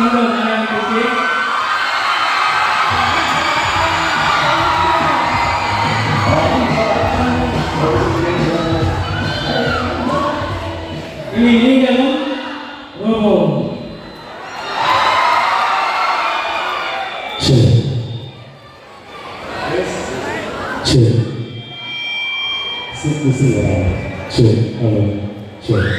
நீங்களும் சரி சரி சரி சரி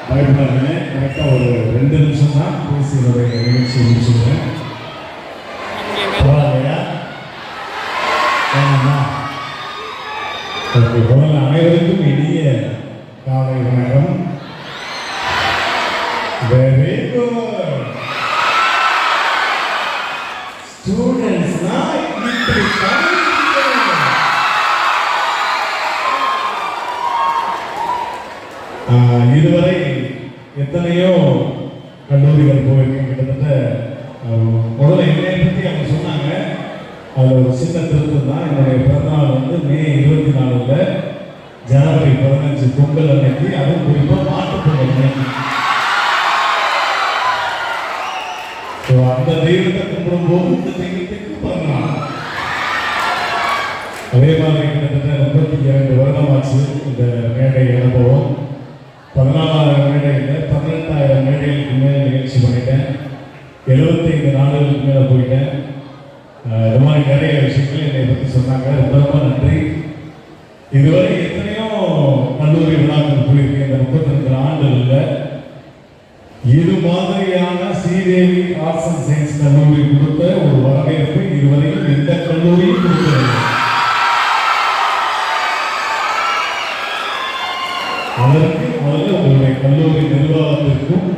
பயப்படாதீங்க. கரெக்டாக ஒரு 2 நிமிஷம் தான் பேசி என்னுடைய நிகழ்ச்சி முடிச்சுக்கிறேன். பரவாயில்லையா? முதல்ல அனைவருக்கும் இனிய காலை வணக்கம். வெரி குட் ஸ்டூடெண்ட்ஸ்னா இப்படி இதுவரை எத்தனையோ கல்லூரிகள் போயிருக்கேன். கிட்டத்தட்ட முதல்ல என்னை பற்றி அவங்க சொன்னாங்க. அதில் ஒரு சின்ன திருத்தம் தான். என்னுடைய பிறந்தநாள் வந்து மே 24 ஜனவரி 15 பொங்கல் அன்னைக்கு, அதுவும் குறிப்பாக மாட்டுப் பொங்கல் அன்னைக்கு. ஸோ அந்த தெய்வத்தை கும்பிடும்போது இந்த தெய்வத்துக்கு பிறந்தநாள். அதே மாதிரி கிட்டத்தட்ட 32 வருடமாச்சு இந்த மேடை அனுபவம். 14,000 மேடையில் 18,000 மேடைகளுக்கு மேலே நிகழ்ச்சி பண்ணிட்டேன். 75 நாடுகளுக்கு மேலே போயிட்டேன். இது மாதிரி நிறைய விஷயங்கள் என்னை பற்றி சொன்னாங்க. ரொம்ப ரொம்ப நன்றி. இதுவரை எத்தனையோ கல்லூரி விழாக்கள் போயிருக்கேன் இந்த 32 ஆண்டுகளில். இது மாதிரியான ஸ்ரீதேவி ஆர்ட்ஸ் அண்ட் சயின்ஸ் கல்லூரி கொடுத்த ஒரு வரவேற்பு இதுவரையும் எந்த கல்லூரியும் கொடுக்கவில்லை. அதற்கு முதல்ல உங்களுடைய கல்லூரி நிர்வாகத்திற்கும்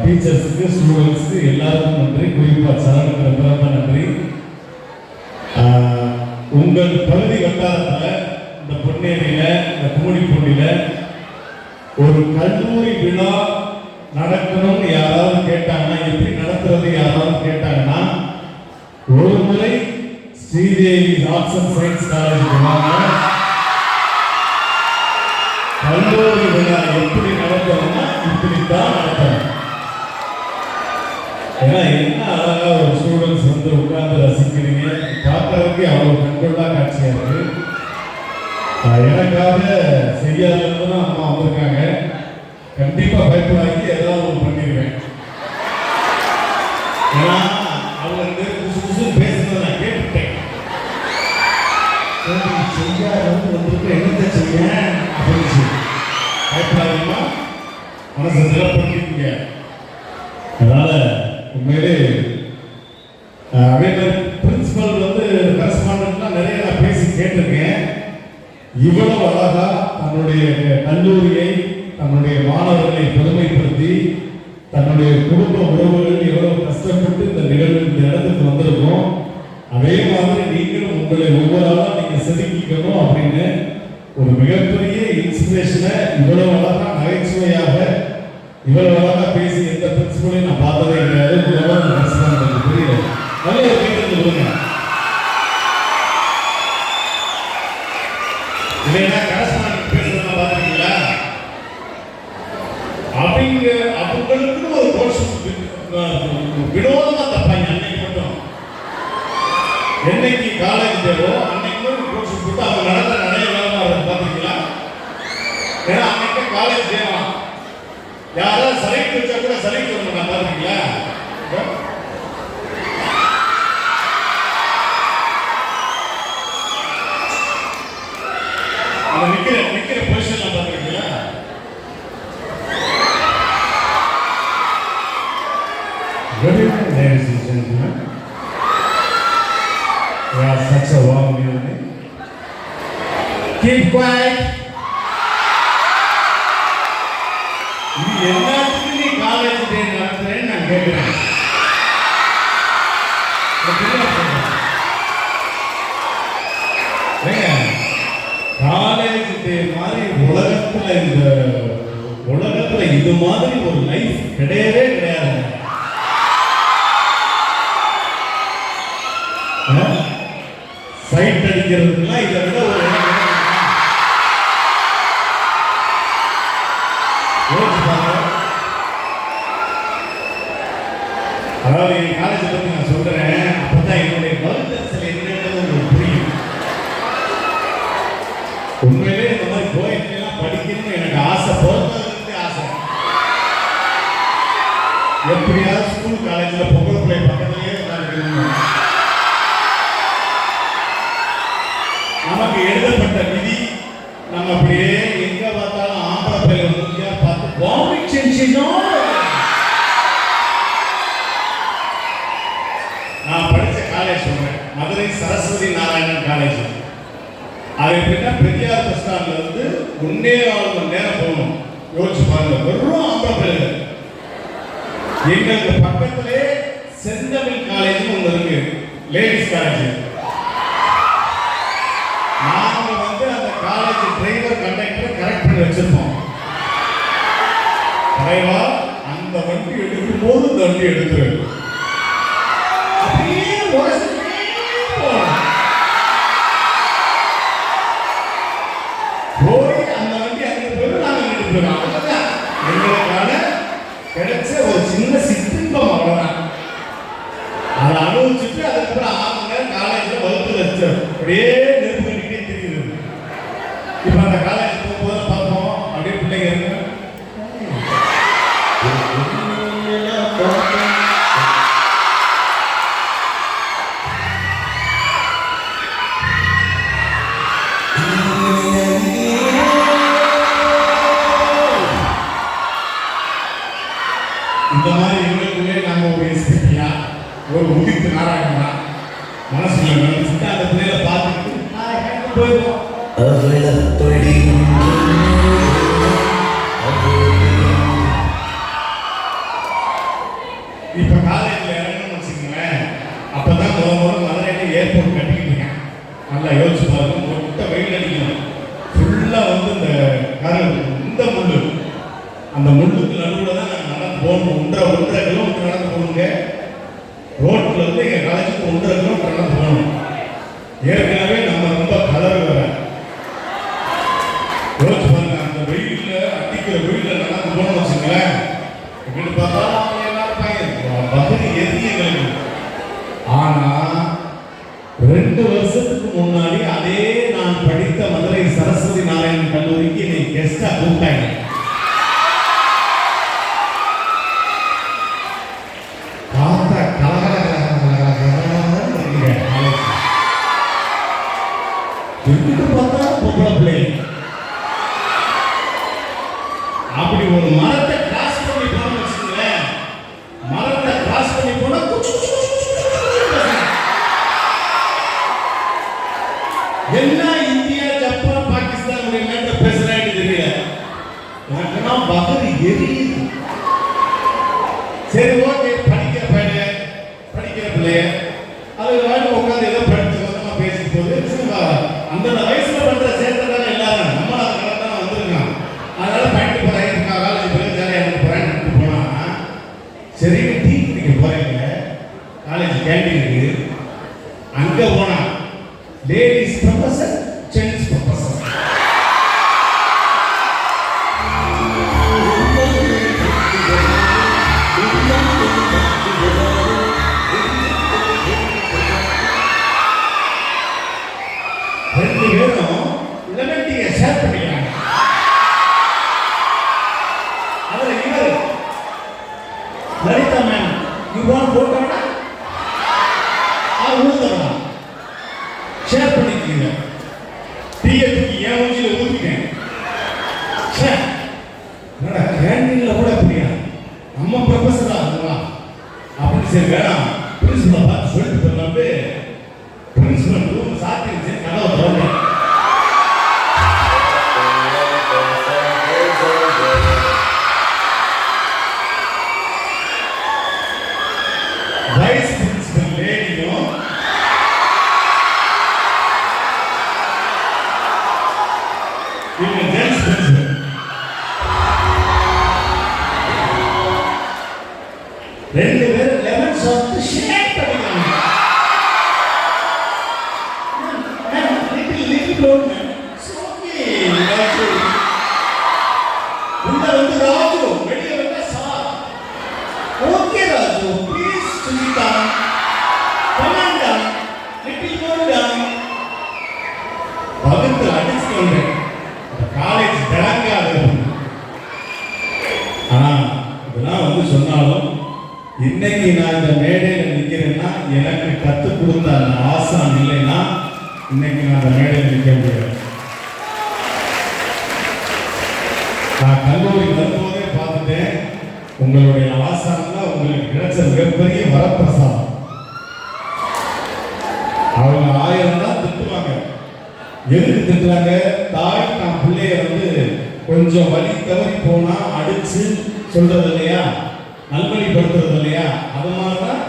டீச்சர்ஸுக்கு ஸ்டூடெண்ட்ஸுக்கு எல்லாருக்கும் நன்றி. குறிப்பாக சரணுக்கு ரொம்ப நன்றி. உங்கள் பகுதி வட்டாரத்தில் இந்த பொன்னேரியில் இந்த கும்மிடிப்பூண்டியில் ஒரு கல்லூரி விழா நடக்கணும்னு யாராவது கேட்டாங்கன்னா, எப்படி நடத்துறது யாராவது கேட்டாங்கன்னா, ஒரு முறை ஸ்ரீதேவி ஆர்ட்ஸ் அண்ட் சயின்ஸ் காலேஜுக்கு வாங்க, கல்லூரி விழா எப்படி நடத்தணும்னா இப்படித்தான் நடத்தணும். ஏன்னா என்ன அழகா ஒரு ஸ்டூடெண்ட்ஸ் வந்து உட்கார்ந்து ரசிக்கிறீங்க. பார்க்கறதுக்கு அவ்வளவு கண்கொள்ளா காட்சியா இருக்கு. எனக்காக செய்யாதது தான் அம்மா வந்திருக்காங்க. கண்டிப்பா பயப்படாக்கி ஏதாவது ஒன்று பண்ணிடுவேன். ஏன்னா அவங்க புதுசு புதுசு பேசுறத நான் கேட்டுட்டேன். செய்யாதது வந்துட்டு என்னத்தை செய்ய அப்படின்னு பயப்படாதீங்கம்மா, மனசை திறப்படுத்திக்கீங்க. அதனால உண்மையிலே அதே மாதிரி பிரின்சிபல் வந்து கரஸ்பாண்டன்ட்லாம் நிறைய நான் பேசி கேட்டிருக்கேன். இவ்வளவு அழகா தன்னுடைய கல்லூரியை தன்னுடைய மாணவர்களை பெருமைப்படுத்தி தன்னுடைய குடும்ப உறவுகள் எவ்வளவு கஷ்டப்பட்டு இந்த நிகழ்வு இந்த இடத்துக்கு வந்திருக்கோம். அதே மாதிரி நீங்களும் உங்களை ஒவ்வொரு ஆளா நீங்க செதுக்கிக்கணும் அப்படின்னு ஒரு மிகப்பெரிய இன்ஸ்பிரேஷனை இவ்வளவு அழகா நகைச்சுவையாக இவ்வளவு அழகா பேசி எந்த பிரின்சிபலையும் நான் பார்த்ததே கிடையாது. புரியல நல்ல ஒரு கேட்டு சொல்லுங்க. இல்லைன்னா கரஸ்பாண்டன்ட் பேசுறதா பாத்தீங்களா? அவங்க அவங்களுக்குன்னு ஒரு கோர்ஸ் வினோதமா தப்பாங்க. அன்னைக்கு மட்டும் என்னைக்கு காலேஜ் தேவோ அன்னைக்கு ஒரு கோர்ஸ் போட்டு அவங்க நடந்த நிறைய வேலை பாத்தீங்களா? ஏன்னா அன்னைக்கு காலேஜ் தேவா யாராவது சலைக்கு வச்சா கூட சலைக்கு வர மாட்டாங்க. பாத்தீங்களா? நிக்கிற பொசிஷன்ல பாத்துருக்கீங்களா? Good evening, ladies and gentlemen. We are such a warm evening. Keep quiet. இது எல்லாத்துக்கும் நீ காலேஜ் டே நடத்துறேன்னு நான் கேட்கிறேன். காலேஜ் டே மாதிரி உலகத்துல இது மாதிரி ஒரு லைஃப் கிடையவே கிடையாது. சைட் அடிக்கிறதுக்குலாம் இதை விட ஒரு உண்மையிலே இந்த மாதிரி கோயிலாம் படிக்கணும்னு எனக்கு ஆசை, பிறந்ததுலேருந்து ஆசை. எப்படியாவது ஸ்கூல் காலேஜில் பொங்கல் பிள்ளை பக்கத்துலேயே உட்காந்துக்கணும். நமக்கு எழுதப்பட்ட விதி, நம்ம அப்படியே எங்க பார்த்தாலும் ஆம்பளை பிள்ளை முக்கியா பார்த்து வாமிட் சென்சினோம். நான் படித்த காலேஜ் சொல்றேன், மதுரை சரஸ்வதி நாராயணன் காலேஜ். அது எப்படின்னா பெரியார் பஸ் ஸ்டாண்ட்ல இருந்து 1.25 மணி நேரம் போகணும். யோசிச்சு பாருங்க, வெறும் ஆம்பளை பிள்ளைகள். எங்களுக்கு பக்கத்திலே செந்தமிழ் காலேஜ் ஒன்று இருக்கு, லேடிஸ் காலேஜ். நாங்க அந்த காலேஜ் டிரைவர் கண்டக்டர் கரெக்ட் பண்ணி வச்சிருப்போம். தலைவா அந்த வண்டி எடுக்கும் போது இந்த வண்டி எடுத்து அப்படியே போய் அந்த வண்டி அங்கே போய் நாங்கள் எடுத்து போயிடும். எங்களுக்கான கிடைச்ச ஒரு சின்ன சிற்றின்பம் அவ்வளவுதான். அதை அனுபவிச்சுட்டு அதுக்கப்புறம் 6 மணி நேரம் காலேஜில் வகுப்பு வச்சு அப்படியே நெருப்பு கட்டிக்கிட்டே தெரியுது. இப்போ அந்த காலேஜ் போகும்போது பார்ப்போம், அப்படியே பிள்ளைங்க இருக்கு. இந்த மாதிரி எங்களுக்குள்ளே நாங்கள் ஒரு எஸ்பியா, ஒரு உதித்து நாராயணனா மனசுல நினைச்சுட்டு அந்த பிள்ளைகளை பார்த்துட்டு போயிடுவோம். இப்ப காலேஜ்ல இறங்கணும்னு வச்சுக்கோங்களேன், அப்பதான் முதல் மதுரையில ஏர்போர்ட் கட்டிக்கிட்டு இருக்கேன். நல்லா யோசிச்சு பாருங்க, மொத்த வெயில் அடிக்கணும். ஃபுல்லா இந்த இந்த முள்ளு, அந்த முள்ளுக்கு நடுவில் தான் நாங்கள் நடந்து போகணும். 1.5 கிலோமீட்டர் நடந்து போகணுங்க. ரோட்ல இருந்து எங்க காலேஜுக்கு 1.5 கிலோமீட்டர் நடந்து போகணும். ஏற்கனவே நம்ம ரொம்ப கலர் வர யோசிச்சு பாருங்க, அந்த வெயில்ல அடிக்கிற வெயில்ல நடந்து போகணும்னு வச்சுங்களேன். எங்கிட்ட பார்த்தா எல்லாரும் பகுதி எதிரிகள். ஆனா 2 வருஷத்துக்கு முன்னாடி அதே நான் படித்த மதுரை சரஸ்வதி நாராயணன் கல்லூரிக்கு என்னை கெஸ்டா கூப்பிட்டாங்க. அப்படி ஒரு மரத்தை கிராஸ் பண்ணி போன வச்சுங்களேன், மரத்தை கிராஸ் பண்ணி போனா என்ன இந்தியா ஜப்பான் பாகிஸ்தான் நாட்டு பேசுறாங்க தெரியல. எனக்குன்னா பகரி எரியுது. சரி ஓகே, படிக்கிற பிள்ளைய அது உட்காந்து ஏதோ படிச்சு மொத்தமா பேசிட்டு போகுது. அந்த வயசுல பண்ற சேர்த்து தானே எல்லாரும் நம்மள தான் வந்துருக்கான். அதனால பண்ணிட்டு போறேன், காலேஜ் போய் ஜாலியாக இருந்து போறேன்னு போனா சரி டீ குடிக்க போறீங்க காலேஜ் கேண்டீனுக்கு. அங்க போனா லேடிஸ் ப்ரொஃபசர், ஜென்ட்ஸ் ப்ரொஃபசர். ரெண்டு பேரும் லெமன்டியை ஷேர் பண்ணிக்கிறாங்க. அதுல இவர் லலிதா மேம் யுவான் போட்டோம்னா ஊத்தவா ஷேர் பண்ணிக்கிறீங்க. டீயை தூக்கி என் மூஞ்சில ஊத்திட்டேன். என்னடா கேண்டீன்ல கூட அப்படியா, நம்ம ப்ரொஃபஸரா அதுவா அப்படின்னு. சரி வேணாம், பிரின்சிபலை பார்த்து சொல்லிட்டு போயிடலாம்னு பிரின்சிபல் ரூம் சாத்திருச்சு. கதவை திறந்தேன். வைஸ் பிரின்சிபல் லேடியும் இவங்க ஜென்ஸ் பிரின்சிபல். ரெண்டு பேரும் லெமன் சாப்பிட்டு ஷேர் பண்ணிக்கிறாங்க. ராஜு வெளியே வந்தா sir okay Raju please Sunitha கமாண்டா லிட்டில் மோர் டவுன் பகத்து அடிச்சுட்டு இன்னைக்கு நான் இந்த மேடையில் நிற்கிறேன்னா எனக்கு கற்றுக் கொடுத்த அந்த ஆசான் இல்லைன்னா இன்னைக்கு நான் அந்த மேடையில் நிற்க முடியாது. நான் கல்லூரி வரும்போதே பார்த்துட்டேன், உங்களுடைய ஆசான்ல உங்களுக்கு கிடைச்ச மிகப்பெரிய வரப்பிரசாதம். அவங்க 1000 தான் திட்டுவாங்க. எதுக்கு திட்டுறாங்க? தாய் தான் பிள்ளைய கொஞ்சம் வழி தவறி போனா அடிச்சு சொல்றது இல்லையா, நல்வழிப்படுத்துறது இல்லையா, அது மாதிரிதான்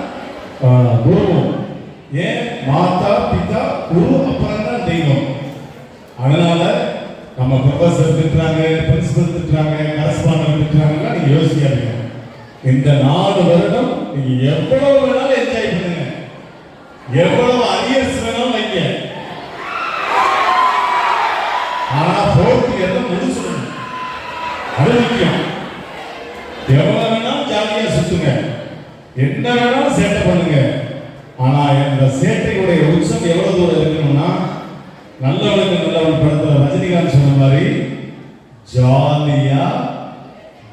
குருவும். ஏன் மாதா பிதா குரு அப்புறம் தான் தெய்வம். அதனால நம்ம ப்ரொஃபஸர் திட்டுறாங்க, பிரின்சிபல் திட்டுறாங்க, கரஸ்பாண்டன்ட் திட்டுறாங்கன்னா நீங்க யோசிக்காதீங்க. இந்த 4 வருடம் நீங்க எவ்வளவு வேணாலும் என்ஜாய் பண்ணுங்க, எவ்வளவு அரியர்ஸ் வேணாலும் வைங்க. ஆனா 4th இயர்ல முடிச்சிடணும், அது முக்கியம். எவ்வளவு வேணாலும் ஜாலியா சுத்துங்க, என்ன வேணாலும் சேட்டை பண்ணுங்க. ஆனா இந்த சேட்டையுடைய உச்சம் எவ்வளவு தூரம் இருக்கணும்னா, நல்லவனுக்கு நல்லவன் படத்துல ரஜினிகாந்த் சொன்ன மாதிரி ஜாலியா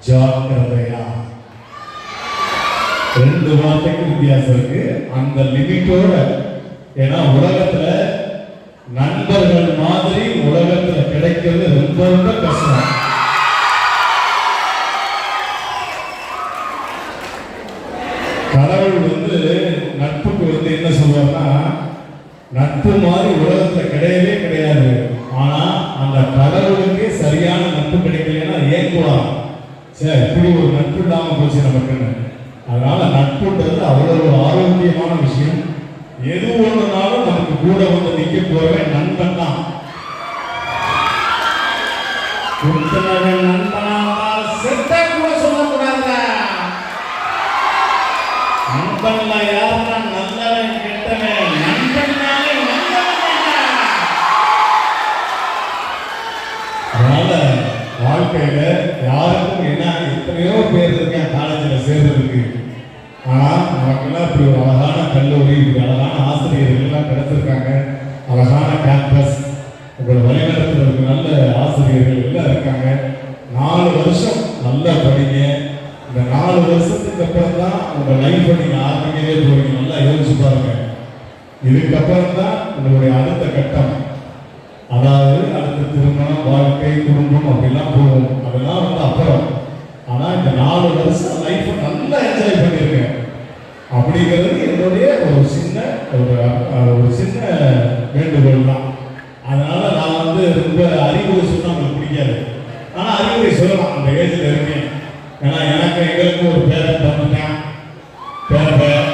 ஜாக்கிரதையா, 2 வார்த்தைக்கு வித்தியாசம் இருக்கு. அந்த லிமிட்டோட, ஏன்னா உலகத்துல நண்பர்கள் மாதிரி உலகத்துல கிடைக்கிறது ரொம்ப ரொம்ப கஷ்டம். கடவுள் நட்புக்கு என்ன சொல்வார்னா, நட்பு மாதிரி உலகத்துல கிடையவே கிடையாது. ஆனா அந்த கடவுளுக்கே சரியான நட்பு கிடைக்கலன்னா ஏங்குவான், சரி இப்படி ஒரு நட்பு இல்லாம போச்சு நமக்குன்னு. அதனால நட்புன்றது அவ்வளவு ஆரோக்கியமான விஷயம். எது ஒண்ணுனாலும் நமக்கு கூட நிக்க போறவே நண்பன் தான். நண்பனா செத்த கூட சொல்லக்கூடாது. நண்பன்ல யாருன்னா நல்லவன் கெட்டவன், நண்பன்னாலே நல்லவன். அதனால வாழ்க்கையில யாருக்கும் என்ன, எத்தனையோ பேர் இருக்கேன் காலேஜில் சேர்றதுக்கு. ஆனா நமக்கெல்லாம் இப்படி ஒரு அழகான கல்லூரி, இப்படி அழகான ஆசிரியர்கள் எல்லாம் கிடைச்சிருக்காங்க, அழகான கேம்பஸ், உங்களை வழிநடத்துறதுக்கு நல்ல ஆசிரியர்கள் எல்லாம் இருக்காங்க. 4 வருஷம் நல்லா படிங்க. இந்த 4 வருஷத்துக்கு அப்புறம் தான் உங்க லைஃப் நீங்க ஆரம்பிக்கவே போறீங்க. நல்லா யோசிச்சு பாருங்க. இதுக்கப்புறம் தான் உங்களுடைய அடுத்த கட்டம், அதாவது அடுத்த திருமணம், வாழ்க்கை, குடும்பம் அப்படிலாம் போகும். அதெல்லாம் அப்புறம். ஆனா இந்த 4 வருஷம் லைஃப் நல்லா என்ஜாய் பண்ணிருக்கேன் அப்படிங்கிறது என்னுடைய ஒரு சின்ன வேண்டுகோள் தான். அதனால நான் ரொம்ப அறிவுரை சொன்னா உங்களுக்கு பிடிக்காது, ஆனா அறிவுரை சொல்லலாம். அந்த ஏஜ்ல இருக்கேன். ஏன்னா எங்களுக்கு ஒரு பேரன் வந்துட்டேன், பேரன்.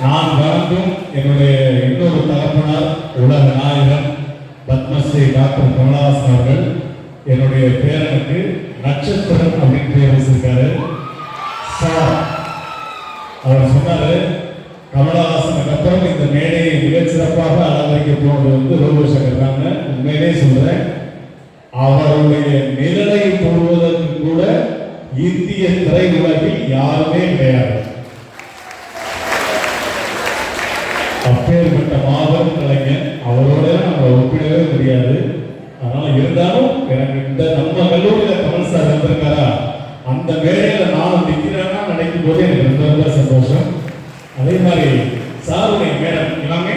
நான் வளர்ந்தும் என்னுடைய இன்னொரு தகப்பனார் உலக நாயகன் பத்மஸ்ரீ டாக்டர் கமலஹாசன் அவர்கள் என்னுடைய பேரனுக்கு நட்சத்திரம் அப்படின்னு பேர் வச்சிருக்காரு. அவர் சொன்னாரு, கமலஹாசனுக்கு அப்புறம் இந்த மேடையை மிகச்சிறப்பாக அலங்கரிக்க போனது ரோபோ சங்கர் தாங்க. உண்மையிலே சொல்றேன், அவருடைய நிழலை போடுவதற்கு கூட இந்திய திரையுலகில் யாருமே கிடையாது. அப்பேற்பட்ட மாபெரும் கலைஞர், அவரோட நம்ம ஒப்பிடவே முடியாது. அதனால இருந்தாலும் எனக்கு இந்த நம்ம கல்லூரியில கமல் சார் வந்திருக்காரா, அந்த மேடையில நானும் நிற்கிறேன்னா நினைக்கும் போது எனக்கு ரொம்ப ரொம்ப சந்தோஷம். அதே மாதிரி சாருடைய மேடம் எல்லாமே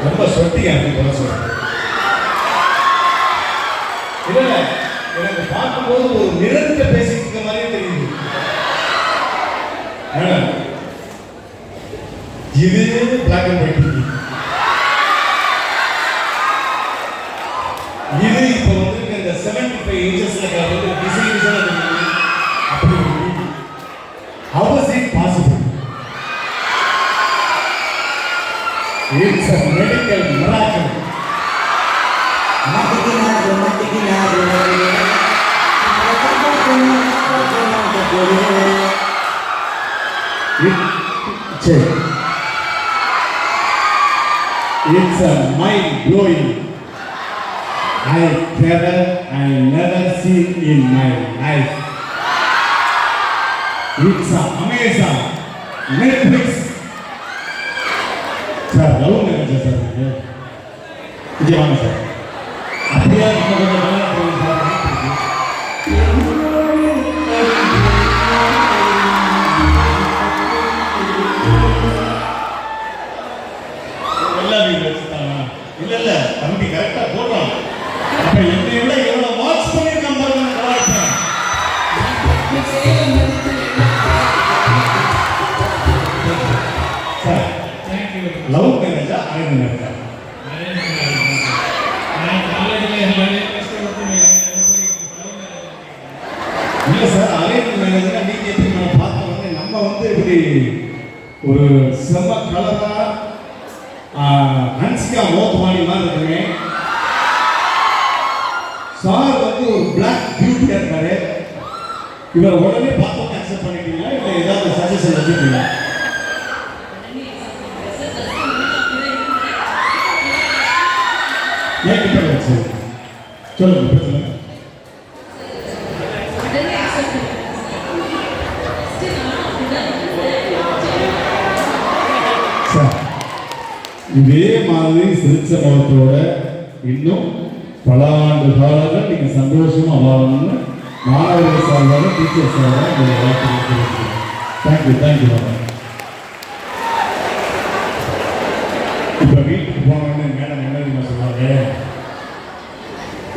ரொம்ப சொட்டியா எனக்கு பார்க்கும்போது ஒரு நிறத்தை பேசிட்டு இருக்க மாதிரியே தெரியுது. இது பிளாக் அண்ட் ஒயிட், இது இப்போ இந்த 75 இன்ச்சஸ்ல டிசைன்ஸா அப்படி how is it possible? It's a medical miracle. மாட்டிக்கினாரு மாட்டிக்கினாரு சரி, it's a mind blowing. I never seen in my life. It's amazing. Netflix. Sir love marriage sir Vijay வாங்க சார். அப்படியே இல்ல இல்ல தம்பி கரெக்டா போடுறான். அப்ப என்னை விட எவ்வளவு வாட்ச் பண்ணிருக்கான் பாருங்க. சார் லவ் மேரேஜா அரேஞ்ச் மேரேஜா? இல்ல சார் அரேஞ்ச் மேரேஜ்னா நீங்க எப்படி நம்ம பார்த்தோம் நம்ம வந்து இப்படி ஒரு செம்ம கலரா ஹன்சிகா மோத்வானி மாதிரி இருக்குங்க. சார் வந்து ஒரு பிளாக் பியூட்டியா இருக்காரு. இவர் உடனே பார்த்தோம் அக்செப்ட் பண்ணிட்டீங்களா இல்லை ஏதாவது சஜஷன் வச்சுருக்கீங்களா? ஏன் கிட்ட வச்சு சொல்லுங்க பிரச்சனை. சார் இதே மாதிரி சிரிச்ச முகத்தோட இன்னும் பல ஆண்டு காலங்கள் நீங்க சந்தோஷமா வாழணும்னு மாணவர்கள் சார்பாக டீச்சர் சார்பாக உங்களுடைய வாழ்த்துக்களை தேங்க்யூ தேங்க்யூ. இப்ப வீட்டுக்கு போனோன்னு மேடம் என்ன தெரியுமா சொன்னாங்க,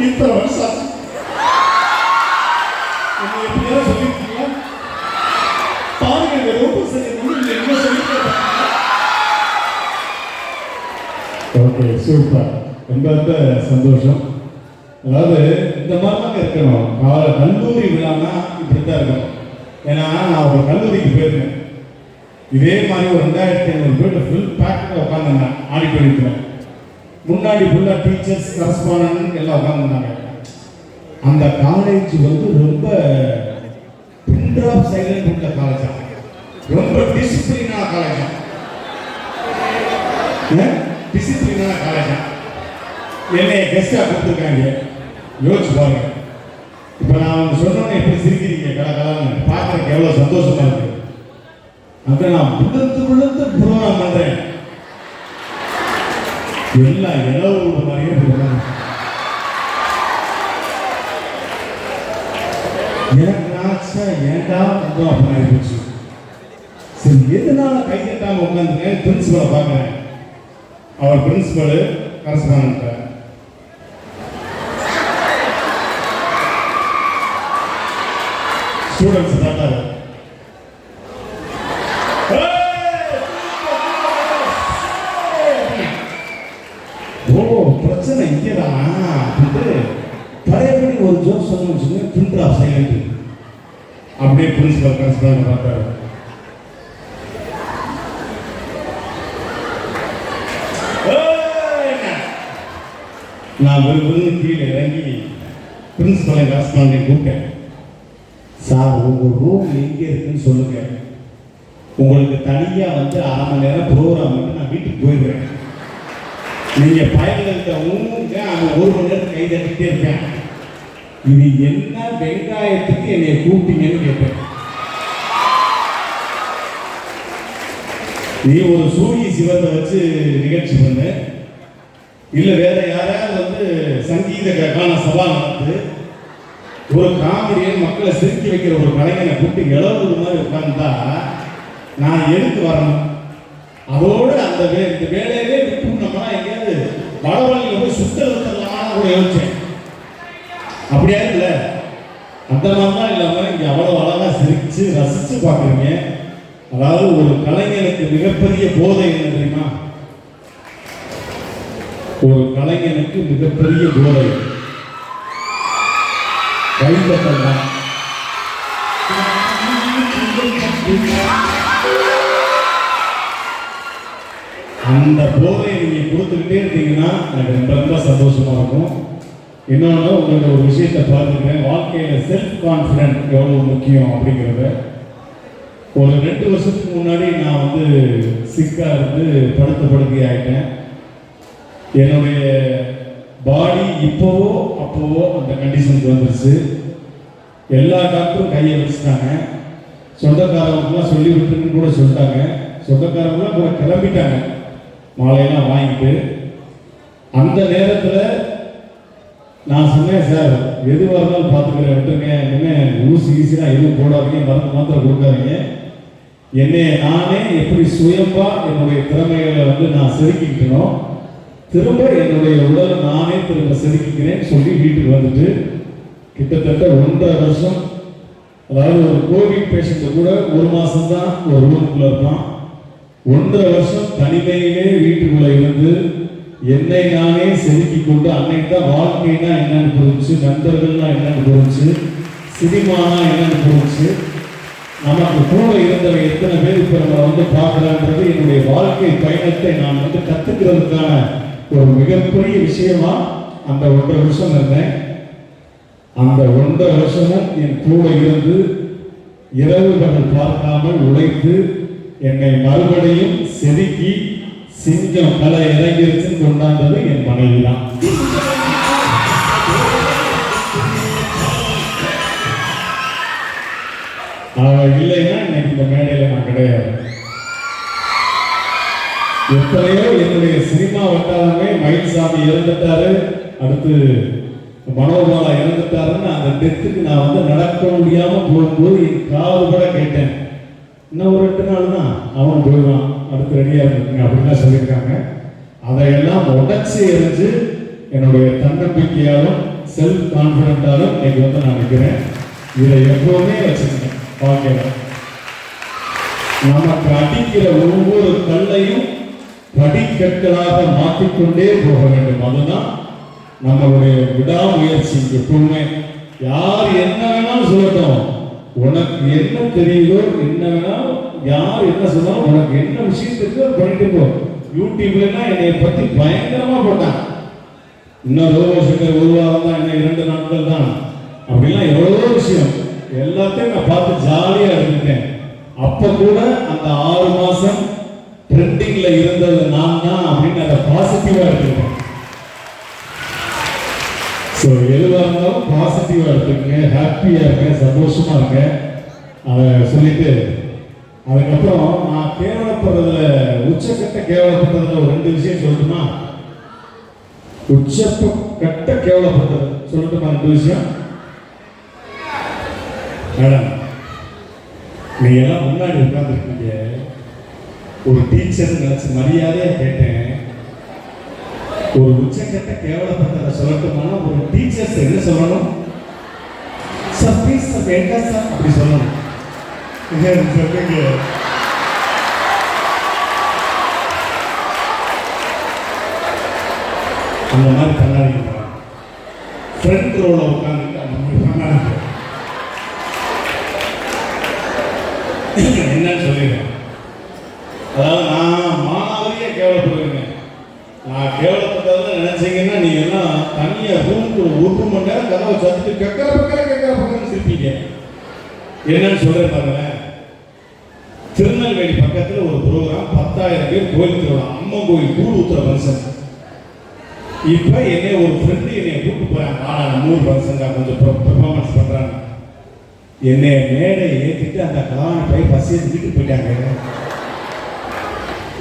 இத்தனை வருஷம் ஆச்சு என்ன எப்படியாவது சொல்லிருக்கீங்களா பாருங்க இந்த ரோட்டு சரி என்ன சொல்லிட்டு. ஓகே சூப்பர், ரொம்ப ரொம்ப சந்தோஷம். அதாவது இந்த மாதிரிலாம் இருக்கணும். கல்லூரி விழானா இப்படித்தான் இருக்கணும். ஏன்னா நான் ஒரு கல்லூரிக்கு போயிருந்தேன். இதே மாதிரி ஒரு 2500 பேர் ஃபுல் பேக்கில் உட்காந்துருந்தேன் ஆடிட்டோரியத்தில். முன்னாடி ஃபுல்லாக டீச்சர்ஸ் கரஸ்பாண்டன்ட் எல்லாம் உட்காந்துருந்தாங்க. அந்த காலேஜ் வந்து ரொம்ப பின்ட்ராப் சைலண்ட் உள்ள காலேஜா, ரொம்ப டிசிப்ளினான காலேஜா, டிசிப்ளினான காலேஜா. என்னை கெஸ்டாக கொடுத்துருக்காங்க. யோசிச்சு பாருங்க. இப்போ நான் அவங்க சொன்னோன்னே எப்படி சிரிக்கிறீங்க கலகலான்னு பார்க்குறதுக்கு எவ்வளோ சந்தோஷமா இருக்கு. அதை நான் விழுந்து ப்ரோக்ராம் பண்றேன். எல்லாம் இளவு மாதிரியே ப்ரோக்ராம். எனக்கு ஆச்சா ஏண்டா வந்தோம் அப்படின்னு ஆயிடுச்சு. சரி எதனால கை தட்டாம உட்காந்துருக்கேன். பிரின்சிபலை பார்க்குறேன். அவர் பிரின்சிபல் கரஸ்பாண்டன்ட். ஸ்டூடெண்ட்ஸ் பார்த்தாரு. பிரச்சனை இங்கேதானா அப்படின்ட்டு பழையபடி ஒரு ஜோக் சொல்லணும்னு சொல்லி பிரிண்டர் ஆஃப் சைலண்ட். அப்படியே பிரின்சிபல் கரஸ்பாண்டன்ட் பார்த்தாரு. நான் வெறும் கீழே இறங்கி பிரின்சிபலை கரஸ்பாண்டன்ட் கூப்பிட்டேன். சார் உங்கள் ரூம் எங்கே இருக்குன்னு சொல்லுங்க. உங்களுக்கு தனியாக வந்து 1/2 மணி நேரம் ப்ரோக்ராம் வந்து நான் வீட்டுக்கு போயிடுவேன். நீங்கள் பயணித்த ஊங்க அந்த 1 மணி நேரத்துக்கு கை தட்டிக்கிட்டே இருப்பேன். இது என்ன வெங்காயத்துக்கு என்னை கூப்பிட்டீங்கன்னு கேட்பேன். நீ ஒரு சூரிய சிவத்தை வச்சு நிகழ்ச்சி பண்ணு, இல்லை வேற யாராவது வந்து சங்கீத கான சபா நடத்து, ஒரு காமெடியை மக்களை சிரிக்க வைக்கிற ஒரு கலைஞனை கூப்பிட்டு இளவு மாதிரி உட்கார்ந்தா நான் எதுக்கு வரணும்? அதோடு அந்த இந்த வேலையிலே விட்டுனோம்னா எங்கேயாவது வடவழியில் போய் சுத்தலான்னு கூட யோசிச்சேன். அப்படியா இல்லை? அந்த மாதிரிலாம் இல்லாமல் இங்கே அவ்வளோ அழகாக சிரித்து ரசித்து பார்க்குறீங்க. அதாவது ஒரு கலைஞனுக்கு மிகப்பெரிய போதை என்ன தெரியுமா? ஒரு கலைஞனுக்கு மிகப்பெரிய போதை கைதட்டல் தான். அந்த போதையை நீங்க கொடுத்துக்கிட்டே இருந்தீங்கன்னா எனக்கு ரொம்ப ரொம்ப சந்தோஷமா இருக்கும். இன்னொன்று உங்களோட ஒரு விஷயத்தை பார்த்துக்கிறேன், வாழ்க்கையில் செல்ஃப் கான்ஃபிடென்ட் எவ்வளோ முக்கியம் அப்படிங்கிறத. ஒரு 2 வருஷத்துக்கு முன்னாடி நான் வந்து சிக்காக இருந்து படுக்கை ஆகிட்டேன். என்னுடைய பாடி இப்போவோ அப்போவோ அந்த கண்டிஷனுக்கு வந்துருச்சு. எல்லா டாக்டரும் கையை வச்சுட்டாங்க. சொந்தக்காரவங்களாம் சொல்லி விட்டுருன்னு கூட சொல்லிட்டாங்க. சொந்தக்காரங்களாம் கூட கிளம்பிட்டாங்க மாலையெல்லாம் வாங்கிட்டு. அந்த நேரத்தில் நான் சொன்னேன், சார் எதுவாக இருந்தாலும் பார்த்துக்கிறேன், விட்டுருங்க, இனிமேல் ஊசி ஈஸியாக எதுவும் போடாதீங்க, மருந்து மாத்திரம் கொடுக்காதீங்க. என்னை நானே எப்படி சுயம்பா என்னுடைய திறமைகளை வந்து நான் செதுக்கிக்கணும், திரும்ப என்னுடைய உடலை நானே திரும்ப செதுக்கிக்கிறேன்னு சொல்லி வீட்டுக்கு வந்துட்டு கிட்டத்தட்ட 1.5 வருஷம், அதாவது ஒரு கோவிட் பேஷண்ட் கூட 1 மாதம் தான் ஒரு ரூமுக்குள்ள இருப்பான். 1.5 வருஷம் தனிமையிலே வீட்டுக்குள்ள இருந்து என்னை நானே செதுக்கி கொண்டு அன்னைக்கு தான் வாழ்க்கைனா என்னன்னு புரிஞ்சு, நண்பர்கள்னா என்னன்னு புரிஞ்சு, சினிமானா என்னன்னு புரிஞ்சு, நமக்கு கூட இருந்தவை எத்தனை பேர் இப்போ நம்ம வந்து பார்க்கலான்றது என்னுடைய வாழ்க்கை பயணத்தை நான் வந்து கற்றுக்கிறதுக்கான ஒரு மிகப்பெரிய விஷயமா அந்த 1.5 வருஷம் இருந்தேன். அந்த 1.5 வருஷமும் என் கூட இருந்து இரவுகள் பார்க்காமல் உழைத்து என்னை மறுபடியும் செதுக்கி சிங்கம் கலை இறங்கிருச்சுன்னு கொண்டாந்தது என் மனைவி தான். அவள் இல்லைன்னா இன்னைக்கு இந்த மேடையில் நான் கிடையாது. எத்தனையோ என்னுடைய சினிமா வட்டாரமே மயில்சாமி இறந்துட்டாரு, அடுத்து மனோபாலா இறந்துட்டாருன்னு அந்த டெத்துக்கு நான் வந்து நடக்க முடியாம போகும்போது என் காது கூட கேட்டேன், இன்னும் ஒரு 2 நாள் தான் அவன் போயிடுவான், அடுத்து ரெடியாக இருக்குங்க அப்படின்லாம் சொல்லியிருக்காங்க. அதையெல்லாம் உடச்சி எறிஞ்சு என்னுடைய தன்னம்பிக்கையாலும் செல்ஃப் கான்ஃபிடென்ட்டாலும் இன்னைக்கு வந்து நான் நிற்கிறேன். இதை எப்பவுமே வச்சுருக்கேன். வாழ்க்கையில் நமக்கு அடிக்கிற ஒவ்வொரு கல்லையும் படிக்கற்களாக மாற்றிக்கொண்டே போக வேண்டும். அதுதான் நம்மளுடைய விடாமுயற்சி. எப்பவுமே யார் என்ன வேணாலும் சொல்லட்டும், உனக்கு என்ன தெரியுதோ, என்ன வேணாலும் யார் என்ன சொன்னாலும் உனக்கு என்ன விஷயம் தெரியுதோ பண்ணிட்டு போ. யூடியூப்லன்னா என்னை பற்றி பயங்கரமா போட்டான். இன்னும் ரோபோசங்கர் உருவாகம் தான், இன்னும் 2 நாட்கள் தான், அப்படிலாம் எவ்வளவோ விஷயம் எல்லாத்தையும் நான் பார்த்து ஜாலியா எடுத்துட்டேன். அப்ப கூட அந்த 6 மாசம் ட்ரெண்டிங்ல இருந்தது நான் தான் அப்படின்னு அதை பாசிட்டிவா எடுத்துக்கிட்டேன். ஸோ எதுவாக இருந்தாலும் பாசிட்டிவா எடுத்துக்கங்க, ஹாப்பியா இருங்க, சந்தோஷமா இருங்க. அதை சொல்லிட்டு அதுக்கப்புறம் நான் கேவலப்படுறதுல உச்சக்கட்ட கேவலப்பட்டதுல ஒரு 2 விஷயம் சொல்லட்டுமா? உச்சக்கட்ட கேவலப்பட்டது சொல்லட்டுமா? 2 விஷயம். மேடம், நீங்க எல்லாம் முன்னாடி உட்கார்ந்துருக்கீங்க, ஒரு டீச்சர் நினைச்சு மரியாதையா கேட்டேன், ஒரு உச்சக்கட்ட கேவலப்பட்டதை சொல்லட்டுமா? ஒரு டீச்சர்ஸ் என்ன சொல்லணும்? சார் ப்ளீஸ் சார் வேண்டாம் சார் அப்படி சொல்லணும். சொல்லுங்க. அந்த மாதிரி பண்ணாதீங்க. ஃப்ரண்ட் ரோல உட்காந்து அந்த மாதிரி பண்ணாதீங்க. என்னன்னு சொல்லிடுறேன். அதாவது நான் மாணவரையே கேவலப்படுவேங்க. நான் கேவலப்பட்டதை நினைச்சீங்கன்னா நீங்க எல்லாம் தனியா ரூமுக்கு 1 மணி நேரம் கதவை சத்துட்டு கக்கர பக்கம்னு சிரிப்பீங்க. என்னன்னு சொல்றேன் பாருங்களேன். திருநெல்வேலி பக்கத்துல ஒரு ப்ரோக்ராம், 10,000 பேர் கோயில் திருவிழா, அம்மன் கோயில் கூழ் ஊத்துற ஃபங்க்ஷன். இப்ப என்னை ஒரு ஃப்ரெண்டு என்னை கூப்பிட்டு போறாங்க, நான் 3 ஃபங்க்ஷன் கொஞ்சம் பெர்ஃபார்மன்ஸ் பண்றாங்க. என்னை மேடை ஏற்றிட்டு அந்த கலான போய் பஸ்ஸை தூக்கிட்டு போயிட்டாங்க.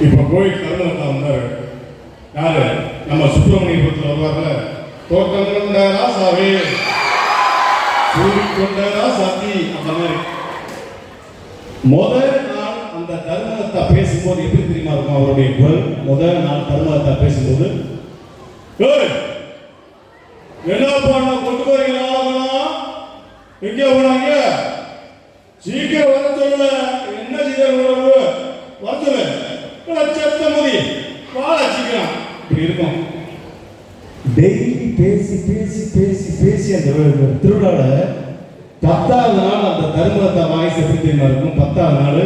இப்ப கோயில் கருணா வந்தாரு, யாரு நம்ம சுப்பிரமணியபுரத்தில் வருவார்ல, தோட்டம் கொண்டாரா சாவி சூடி கொண்டாரா சாத்தி, அந்த மாதிரி. முதல் நாள் அந்த தர்மகத்தா பேசும்போது எப்படி தெரியுமா இருக்கும் அவருடைய குரல்? முதல் நாள் தர்மகத்தா பேசும்போது, என்ன பண்ண கொண்டு போறீங்களா, எங்க போனாங்க, சீக்கிரம் வர சொல்லல, என்ன செய்ய வர சொல்லு, சத்தமதி வாழ சீக்கிரம். இப்படி இருக்கும். டெய்லி பேசி பேசி பேசி பேசி அந்த திருவிழாவில் 10வது நாள் அந்த தர்மகத்தா வாய்ஸ் எப்படி தெரியுமா இருக்கும்? 10வது நாள்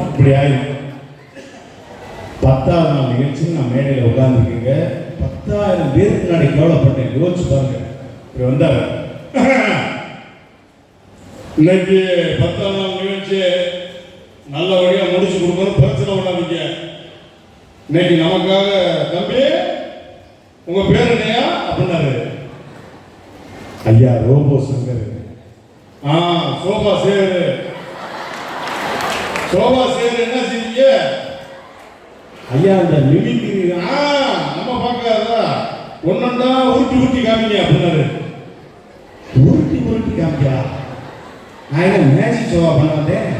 இப்படி ஆயிடும். 10வது நாள் நிகழ்ச்சி நான் மேடையில் உட்கார்ந்துருக்கீங்க. 10,000 பேருக்கு முன்னாடி கேவலப்பட்டேன். யோசிச்சு பாருங்க. இப்படி வந்தார். இன்னைக்கு 10வது நாள் நிகழ்ச்சி நல்லபடியாக முடிச்சு கொடுக்கணும். பிரச்சனை பண்ணாதீங்க. இன்னைக்கு நமக்காக தம்பி உங்க பேர் என்னையா அப்படின்னாரு. ஐயா ரோபோ சங்கர். சோபா சேரு. சோபா சேரு என்ன செஞ்சீங்க ஐயா? அந்த மிமிக்ரி நம்ம பார்க்காதா ஒன்னொன்னா உருட்டி உருட்டி காமிங்க அப்படின்னாரு. உருட்டி உருட்டி காமிக்கா? நான் என்ன மேஜிக் ஷோவா பண்ண வந்தேன்?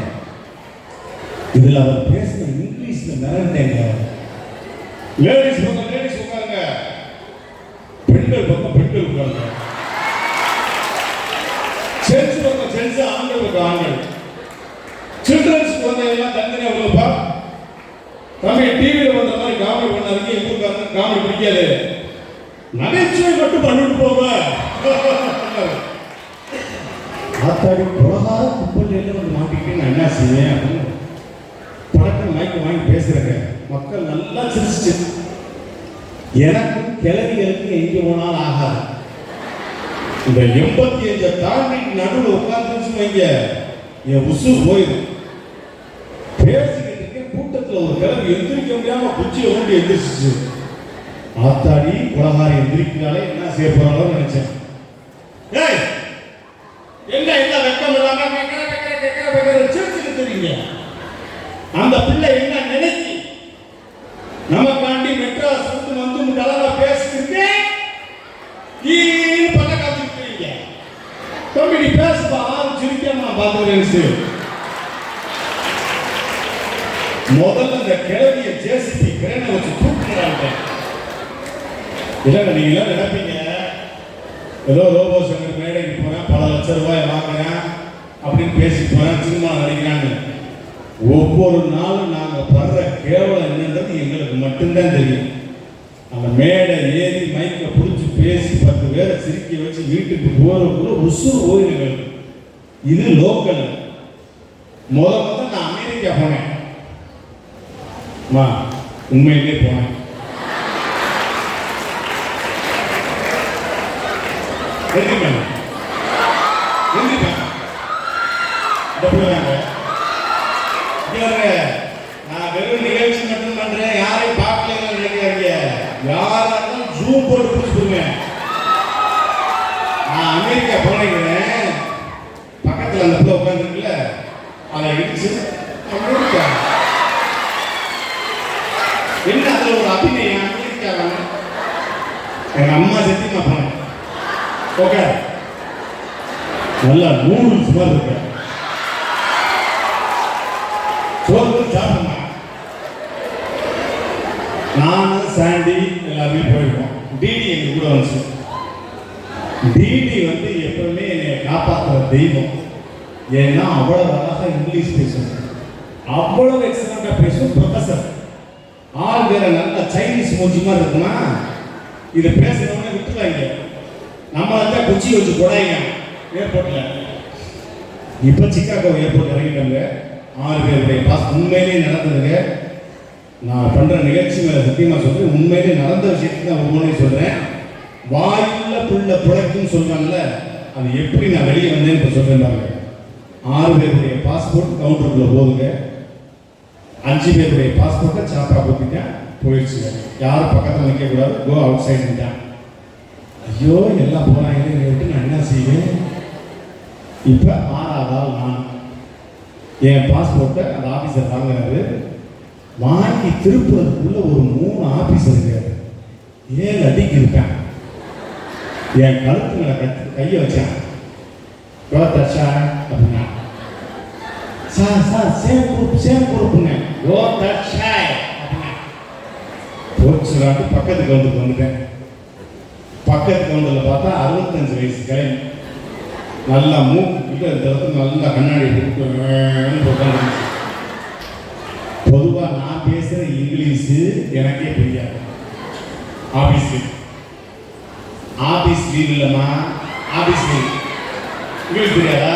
இதுல அவர் பேசின இங்கிலீஷ்ல மிரண்டேங்க. லேடிஸ் பக்கம் லேடிஸ் உட்காருங்க, பெண்கள் பக்கம் பெண்கள் உட்காருங்க, ஜென்ஸ் பக்கம் ஜென்ஸ், ஆண்கள் பக்கம் ஆண்கள். சில்ட்ரன்ஸ் குழந்தைகள்லாம் தனித்தனியாக உள்ளப்பா. தம்பி டிவியில் பண்ற மாதிரி காமெடி பண்ணாதீங்க. எங்க ஊருக்காரங்க காமெடி பிடிக்காது. நகைச்சுவை மட்டும் பண்ணிட்டு போங்க. ஆத்தாடி புலகார குப்பல் வந்து மாட்டிக்கிட்டு நான் என்ன செய்வேன் அப்படின்னு படத்தை மைக்கு வாங்கி பேசுறேங்க. மக்கள் நல்லா சிரிச்சு. எனக்கும் கிளவிகளுக்கு எங்கே போனாலும் ஆகாது. இந்த 85 தாண்டி நடுவில் உட்கார்ந்துச்சு வைங்க, என் உசு போயிடும். பேசிக்கிட்டு இருக்கேன், கூட்டத்தில் ஒரு கிளவி எந்திரிக்க முடியாம குச்சியை ஓண்டி எந்திரிச்சிச்சு. ஆத்தாடி குலகாரி எந்திரிக்கிறாலே என்ன செய்ய போறாங்களோ நினைச்சேன். ஏய் என்ன என்ன வெக்கம் இல்லாம சிரிச்சுட்டு தெரியுங்க. அந்த பிள்ளை என்ன நினைச்சு நமக்காண்டி மெட்ராஸ் வந்து கலரா பேசிட்டு பண்ண காத்துக்கிறீங்க. தம்பி நீ பேசுப்பா, சிரிக்காம நான் பார்த்துக்கிறேன். முதல்ல இந்த கிழவிய ஜேசிபி கிரேனை வச்சு தூக்குறாங்க. இல்லைங்க நீங்க எல்லாம் நினைப்பீங்க ஏதோ ரோபோ சங்கர் மேடைக்கு போறேன், பல லட்சம் ரூபாய் வாங்குறேன் அப்படின்னு பேசிட்டு போறேன், சினிமா நடிக்கிறாங்க. ஒவ்வொரு நாளும் நாங்கள் படுற கேவலம் என்னன்றது எங்களுக்கு மட்டும்தான் தெரியும். அந்த மேடை ஏறி மைக்கை பிடிச்சி பேசி 10 பேரை சிரிக்க வச்சு வீட்டுக்கு போறதுக்குள்ள உசுறு ஓய்வுகள். இது லோக்கல். முதல்ல நான் அமெரிக்கா போனேன். உண்மையிலே போனேன். நான் வெறும் நிகழ்ச்சி மட்டும் பண்றேன், யாரையும் பார்க்கல நினைக்கிறாங்க. யாரும் ஜூம் போட்டு பிடிச்சிருங்க. நான் அமெரிக்கா போனேங்கிறேன். பக்கத்தில் அந்த பிள்ளை உட்காந்துருக்குல்ல, அதை இடிச்சு அமெரிக்கா என்ன அதுல ஒரு அபிநயம். அமெரிக்கா எங்க அம்மா சத்தியமா போனேன். ஓகே நல்லா நூடுல்ஸ் மாதிரி இருக்கு. சோறு சாப்பிடுமா? நானும் சாண்டி எல்லாருமே போயிருக்கோம். டிடி எங்க கூட வந்துச்சு. டிடி வந்து எப்பவுமே என்னை காப்பாற்றுற தெய்வம். ஏன்னா அவ்வளவு அழகா இங்கிலீஷ் பேசும், அவ்வளவு எக்ஸலண்டா பேசும். ப்ரொஃபசர் ஆள் வேற நல்ல சைனீஸ் மூஞ்சி மாதிரி இருக்குமா, இதை பேசுறவங்க விட்டுருவாங்க. நம்மள குச்சி வச்சு கொடைங்க ஏர்போர்ட்ல. இப்ப சிக்காகோ ஏர்போர்ட் இறங்கிட்டாங்க. 6 பேருடைய பாஸ் உண்மையிலேயே நடந்ததுங்க. நான் பண்ற நிகழ்ச்சி மேல சத்தியமா சொல்றேன், உண்மையிலே நடந்த விஷயத்தை தான் ஒவ்வொன்றையும் சொல்றேன். வாயுள்ள புள்ள புழைக்குன்னு சொல்றாங்கல்ல, அது எப்படி நான் வெளியே வந்தேன்னு இப்ப சொல்றேன் பாருங்க. 6 பேருடைய பாஸ்போர்ட் கவுண்டருக்குள்ள போதுங்க. 5 பேருடைய பாஸ்போர்ட்டை சாப்பா கொடுத்துட்டேன், போயிடுச்சுங்க. யாரும் பக்கத்தில் நிற்க கூடாது, கோ அவுட் சைடுட்டான். ஐயோ எல்லாம் போறாங்க விட்டு நான் என்ன செய்வேன்? இப்ப 6வது ஆள் நான். என் பாஸ்போர்ட்டை அந்த ஆபீசர் வாங்கினாரு. வாங்கி திருப்புறதுக்குள்ள ஒரு 3 ஆபீசர் இருக்காரு. 7 அடிக்கு இருக்கான். என் கழுத்துங்களை கையை வச்சான். அப்படின்னா சார் சேம் குரூப்புங்க. போச்சுராட்டு பக்கத்து கவுண்டருக்கு வந்துட்டேன். பக்கத்து கவுண்டரில் பார்த்தா 65 வயசு கிளம்பி நல்லா மூக்கிட்ட நல்லா கண்ணாடி போட்டு. பொதுவாக நான் பேசுகிற இங்கிலீஷு எனக்கே புரியாது. ஆபீஸ் லீவ் இல்லைம்மா, ஆபீஸ் லீவ் இங்கிலீஷ் தெரியாதா?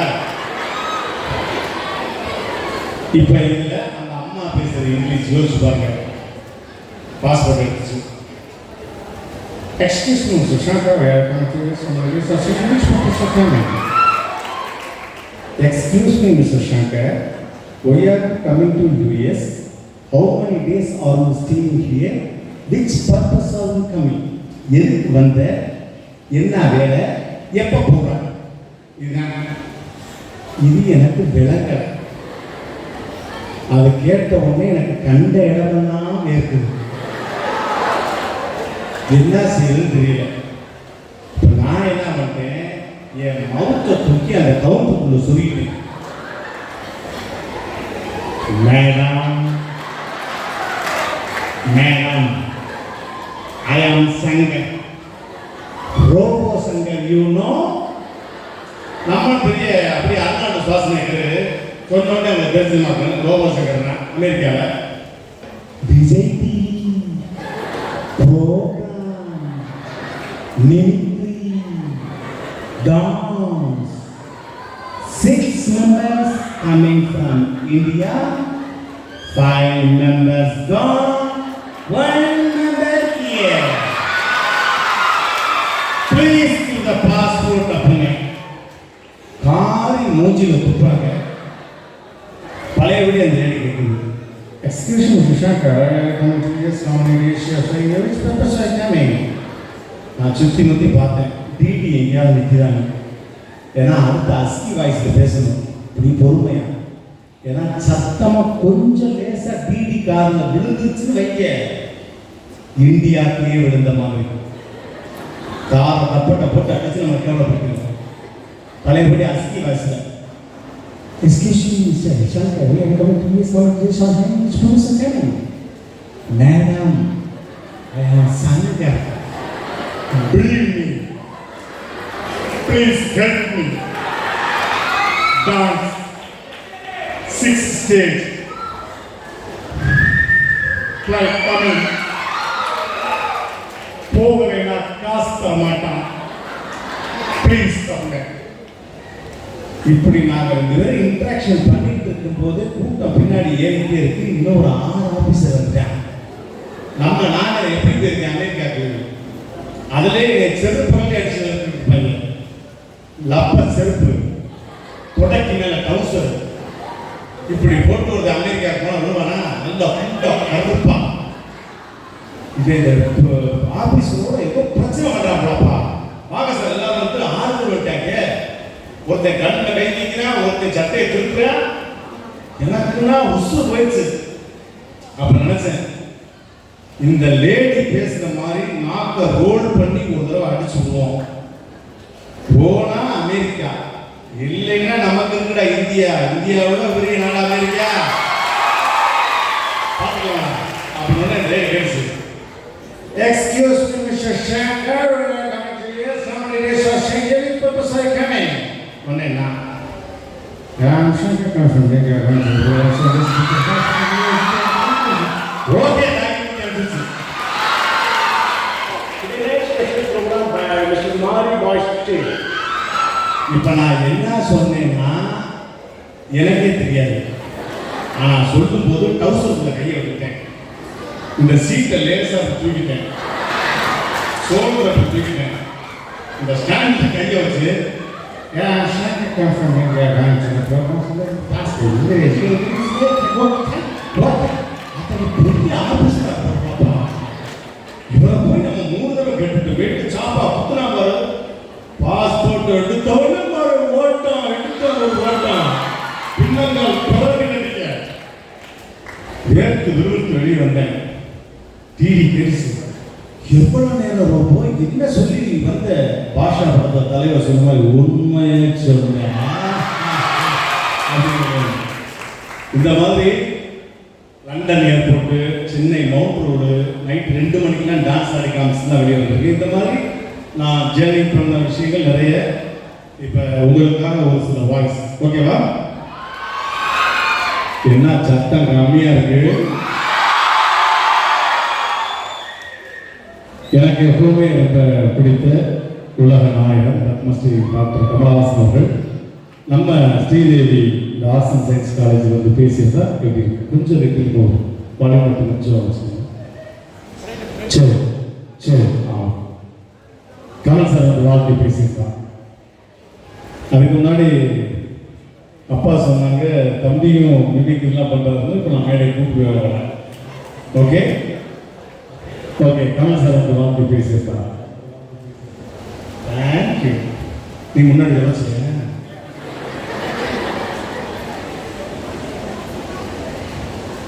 இப்போ இதில் அந்த அம்மா பேசுகிற இங்கிலீஷ் யோசிச்சு பாருங்க. பாஸ்போர்ட் எடுத்துச்சு. Excuse me, Mr. Shankar, we are coming to this on the list of which purpose of coming? Excuse me, Mr. Shankar, we are coming to US. How many days are you staying here? Which purpose are you coming? எதுக்கு வந்த, என்ன வேலை, எப்போ போகிற? இது எனக்கு விளங்கலை. அதை கேட்ட உடனே எனக்கு கண்ட இடமெல்லாம் இருக்குது. என்ன செய்யணும்னு தெரியல. இப்போ நான் என்ன பண்ணேன், என் மவுத்தை தூக்கி அந்த கவுண்டுக்குள்ள சொல்லிட்டேன். Madam, madam, I am Sankar, robo Shankar, you know. நம்ம பெரிய அப்படியே அண்ணாண்டு சுவாசனை சொன்னோடனே அவங்க தெரிஞ்சுமாங்க. ரோபோ சங்கர்னா அமெரிக்காவில் Vijay TV program, mimicry, dance. 6 members coming from India, 5 members gone, 1 member here. Please give the passport அப்படிங்க. காரி மூஞ்சில துப்பாங்க. பழையபடி அந்த லேடி கேட்குது. Excuse me, Mr. Shankar, I come to this nomination saying which purpose I coming? நான் சுற்றி முற்றி பார்த்தேன். டிடி எங்கேயாவது நிற்கிறாங்க. ஏன்னா அடுத்த அஸ்கி வாய்ஸில் பேசணும். இப்படி பொறுமையா. ஏன்னா சத்தமாக கொஞ்சம் லேசாக டிடி காரில் விழுந்துச்சுன்னு வைக்க இந்தியாவுக்கே விழுந்த மாதிரி. காரை தப்பட்ட போட்டு அடிச்சு நம்ம கேவலப்பட்டுருக்கோம். பழையபடி அஸ்கி வாய்ஸில். Excuse me, Mr. Shankar, we are coming to this nomination saying which purpose I coming? Madam, I am Sankar. Believe me. Please help me. Dance 6th stage. Flight coming. போகிறேன்னா காசு தர மாட்டான். ப்ளீஸ் தரங்க. இப்படி நாங்கள் 2 பேரும் இன்ட்ராக்ஷன் பண்ணிட்டு இருக்கும்போது கூட்டம் பின்னாடி ஏறிட்டே இருக்கு. இன்னொரு 6 ஆஃபீஸர் வந்துட்டாங்க. நாங்கள் எப்படி போயிருக்கேன் அமெரிக்காவுக்கு. அதுலேயே செருப்பு அடிச்சு பையன் லப்ப செருப்பு, தொடக்கி மேல டவுசர், இப்படி போட்டு ஒரு அமெரிக்கா போனா வருவானா நல்ல கருப்பா. இது ஆபீஸோட ஏதோ பிரச்சனை பண்றாங்களாப்பா. வாங்க சார் எல்லாரும் வந்து ஆறுதல் விட்டாங்க. ஒருத்தன் கண்ணுல கை நீக்கிறான், ஒருத்தன் சட்டையை திருப்புறான். எனக்குன்னா உசு போயிடுச்சு. அப்ப நினைச்சேன், இந்த லேடி பேசுற மாதிரி நாக்க ரோல் பண்ணி ஒரு தடவை அடிச்சு விடுவோம். போனா அமெரிக்கா, இல்லைன்னா நமக்கு இருக்கிற இந்தியா. இந்தியாவோட பெரிய நாடு அமெரிக்கா. பார்த்துக்கலாம் அப்படின்னு லேடி பேசு. Excuse me, Mr. Shankar, we are coming to you. Somebody is saying, "What purpose are you coming?" ஒன்னே நான் Shankar come from India. So this is the first time. Okay, thank you. Today's special program by Mr. Mari Boys Team. இப்போ நான் என்ன சொன்னேன்னா எனக்கே தெரியாது. ஆனால் சொல்லும் போது டவுசர்ஸில் கையை விட்டுட்டேன். இந்த சீட்டை லேசாக தூக்கிட்டேன், சோல்டரை தூக்கிட்டேன். இந்த ஸ்டாண்டில் கையை வச்சு பெரிய ஆபீஸா இவரை போய் நம்ம 3 தடவை கேட்டுட்டு வெட்டு சாப்பா புத்துனா பாரு. பாஸ்போர்ட் எடுத்தவொடனே பாரு ஓட்டம், எடுத்தவங்க ஓட்டம், பின்னங்கள் பரவி நினைக்க வேர்த்து விறுவிறுத்து வெளியே வந்தேன். டிடி பெருசு. எவ்வளவு நேரம் போய் என்ன சொல்லி வந்த பாஷா படத்தை தலைவர் சொன்ன மாதிரி உண்மையை சொன்னேன். இந்த மாதிரி London airport, Chennai mount road night 2 மணிக்கெல்லாம் டான்ஸ் ஆடி காமிச்சு தான் வெளியே வந்திருக்கு. இந்த மாதிரி நான் ஜேர்னி பண்ண விஷயங்கள் நிறைய. இப்போ உங்களுக்காக ஒரு சில வாய்ஸ், ஓகேவா? என்ன சத்தம் கம்மியா இருக்கு. எனக்கு எப்பவுமே ரொம்ப பிடித்த உலக நாயகன் பத்மஸ்ரீ டாக்டர் கமலஹாசன் அவர்கள் நம்ம ஸ்ரீதேவி இந்த ஆர்ட்ஸ் அண்ட் சயின்ஸ் காலேஜில் வந்து பேசியிருந்தா எப்படி கொஞ்சம் ரெட்டிங் போகும். பாலிமர் கொஞ்சம் சரி சரி ஆமாம் கமல் சார் அந்த வாழ்க்கை பேசியிருக்கான். அதுக்கு முன்னாடி அப்பா சொன்னாங்க தம்பியும் மிமிக்ரிலாம் பண்ணுறாருன்னு இப்போ நான் மேடை கூப்பிட்டு வரேன். ஓகே ஓகே கமல் சார் அந்த வாழ்க்கை பேசியிருக்கான். தேங்க்யூ. நீ முன்னாடி வச்சுக்க.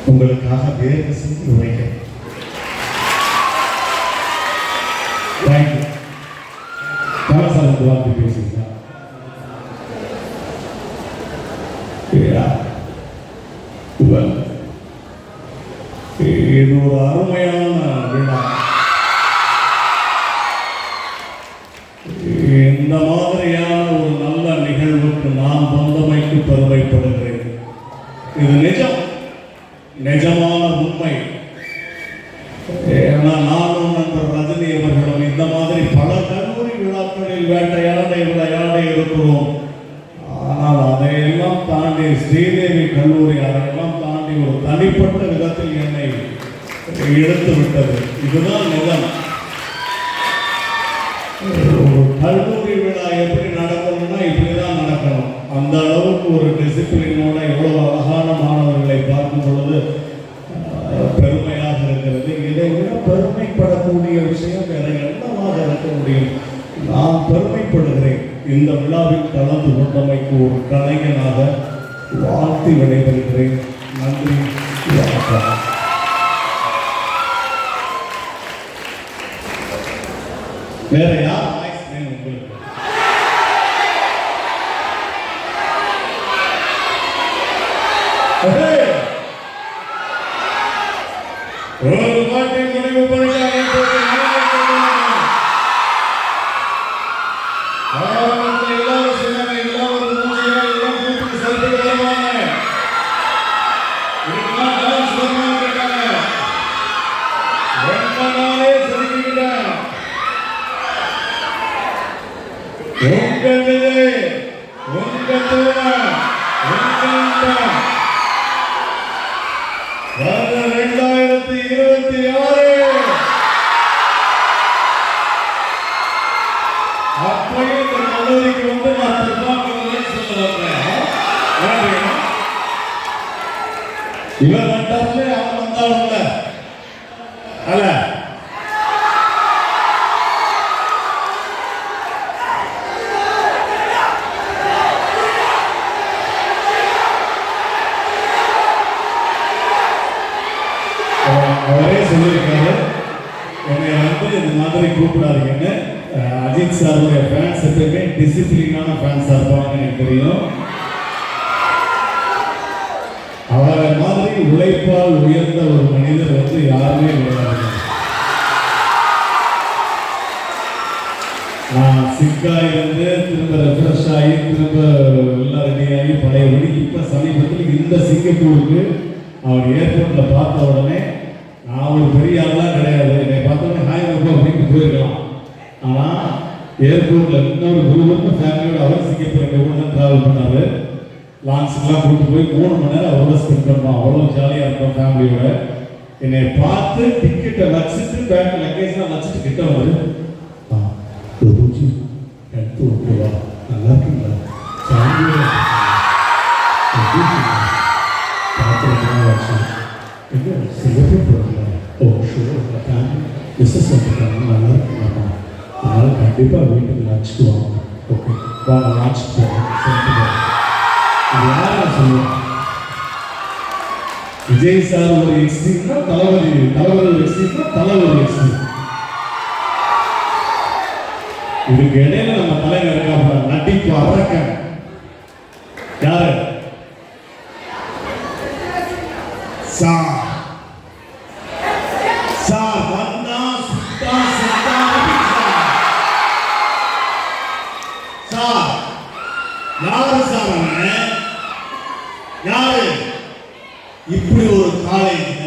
உங்களுக்காக வேறு செஞ்சு உழைக்கிறேன். தேங்க்யூ. கலாசார வார்த்தை பேசுகிறேன். இது ஒரு அருமையான விழா. இந்த மாதிரியான ஒரு நல்ல நிகழ்வுக்கு நான் வந்தமைக்கு பெருமைப்படுகிறேன். இது நிஜம், நிஜமான உண்மை. ஏன்னா நானும் நண்பர் ரஜினி அவர்களும் இந்த மாதிரி பல கல்லூரி விழாக்களில் வேட்டையாட விளையாட இருக்கிறோம். ஆனால் அதையெல்லாம் தாண்டி ஸ்ரீதேவி கல்லூரி அதையெல்லாம் தாண்டி ஒரு தனிப்பட்ட விதத்தில் என்னை எடுத்து விட்டது. இதுதான் நிலம். ஒரு கல்லூரி விழா எப்படி நடக்கணும்னா இப்படிதான் நடக்கணும். அந்த அளவுக்கு ஒரு டிசிப்ளினோட எவ்வளவு அழகான மாணவர்களை பார்க்கும் பொழுது பெருமையாக இருக்கிறது. இதை விட பெருமைப்படக்கூடிய விஷயம் வேற என்னவாக இருக்க முடியும்? நான் பெருமைப்படுகிறேன். இந்த விழாவில் கலந்து கொண்டமைக்கு ஒரு கலைஞனாக வாழ்த்தி விடைபெறுகிறேன். நன்றி, வணக்கம். வேற யார் வாய்ஸ் வேணும் உங்களுக்கு? ஒரு பாட்டை முடிவு பண்ணிட்டாங்க. எல்லாரும் சொன்னாங்க, எல்லாரும் மூஞ்சியா எல்லாம் கூப்பிட்டு செல்ஃபி வருவாங்க. இதுக்கெல்லாம் டான்ஸ் வருவாங்க கேட்டாங்க. ரொம்ப நாளே செலுத்திக்கிட்டேன். உங்களது உங்க தூர உங்க 2026 அப்படியே இந்த கல்லூரிக்கு வந்து நான் திருப்பாக்கல் சொல்லுவேன். இவர் வந்தாலே அவன் வந்தாலும்ல அல்ல. அவரே சொல்லியிருக்காரு என்னை வந்து இந்த மாதிரி கூப்பிடாதீங்கன்னு. அஜித் சாருடைய ஃபேன்ஸ் எப்பவுமே டிசிப்ளினான ஃபேன்ஸாக இருப்பாங்கன்னு எனக்கு தெரியும். அவரை மாதிரி உழைப்பால் உயர்ந்த ஒரு மனிதர் வந்து யாருமே கிடையாது. நான் சிக்காயிலிருந்து திரும்ப ரெஃப்ரெஷ் ஆகி திரும்ப எல்லாம் ரெடி ஆகி பழைய வழி இப்போ சமீபத்தில் இந்த சிங்கப்பூருக்கு அவர் ஏர்போர்ட்டில் பார்த்த உடனே நான் ஒரு பெரிய ஆள்லாம் கிடையாது. என்னை பார்த்தோன்னே ஹாய் ரொம்ப அப்படின்னு போயிருக்கலாம். ஆனால் ஏர்போர்ட்டில் இன்னொரு குருவருக்கும் ஃபேமிலியோட அவர் சிங்கப்பூர் எங்கள் கூட தான் ட்ராவல் பண்ணார். லான்ஸுக்கெல்லாம் கூப்பிட்டு போய் 3 மணி நேரம் அவரோட ஸ்பெண்ட் பண்ணோம். அவ்வளோ ஜாலியாக இருந்தோம் ஃபேமிலியோட. என்னை பார்த்து டிக்கெட்டை வச்சுட்டு பேக் லக்கேஜ்லாம் வச்சுட்டு கிட்ட வந்து எடுத்து ஓகேவா நல்லா இருக்குங்களா ஃபேமிலியோட எங்கே சிங்கப்பூர் போகிறீங்களா? ஓ ஷூர் ஃபேமிலி மிஸ்ஸஸ் வந்துருக்காங்க நல்லா இருக்குங்கம்மா. அதனால் கண்டிப்பாக வீட்டுக்கு லஞ்சுக்கு வாங்க. ஓகே வாங்க லஞ்சுக்கு போகிறோம். இது யாரை சொல்லுவோம்? விஜய் சார் ஒரு எக்ஸ்ட்ரீம்னா தளபதி ஒரு எக்ஸ்ட்ரீம்னா தலை ஒரு எக்ஸ்ட்ரீம். இதுக்கு இடையில நம்ம தலைவர் இருக்காப்புல நடிப்பு அரக்கன் யாரு? சார் சார் வந்தா சுத்தா சுத்தா சார் யாரு சார் அவன்? யாரு? இப்படி ஒரு காலேஜ்ல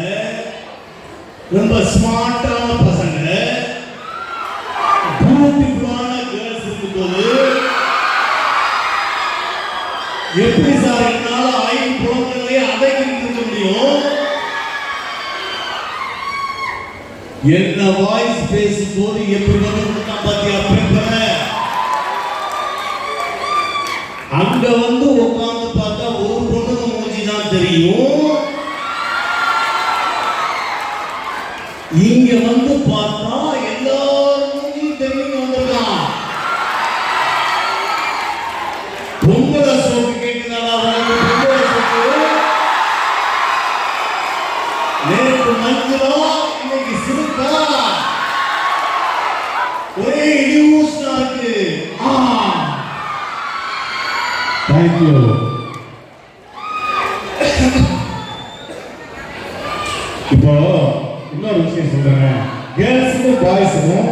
ரொம்ப ஸ்மார்ட்டான பசங்க பியூட்டிஃபுல்லான கேர்ள்ஸ் இருக்கும்போது எப்படி சார் என்னால 5 குழந்தைகளே அடக்கி இருக்க முடியும்? என்ன வாய்ஸ் பேசும்போது எப்படி வந்து பாத்தியா பேப்பரை அங்க வந்து உட்கார்ந்து பார்த்தா ஒரு பொண்ணுக்கு மூஞ்சி தான் தெரியும். இங்க வந்து பார்த்தா எல்லாரும் மூஞ்சியும் தெரியும் வந்திருக்கான். பொங்கல சோப்பு கேட்குதாடா பொங்கல சோப்பு. நேற்று மஞ்சளா இன்னைக்கு சிறுக்கா ஒரே இடியூஸ்னா இருக்கு. தேங்க்யூ. இப்போ இன்னொரு விஷயம் சொல்றேன். கேர்ள்ஸுக்கும் பாய்ஸுக்கும்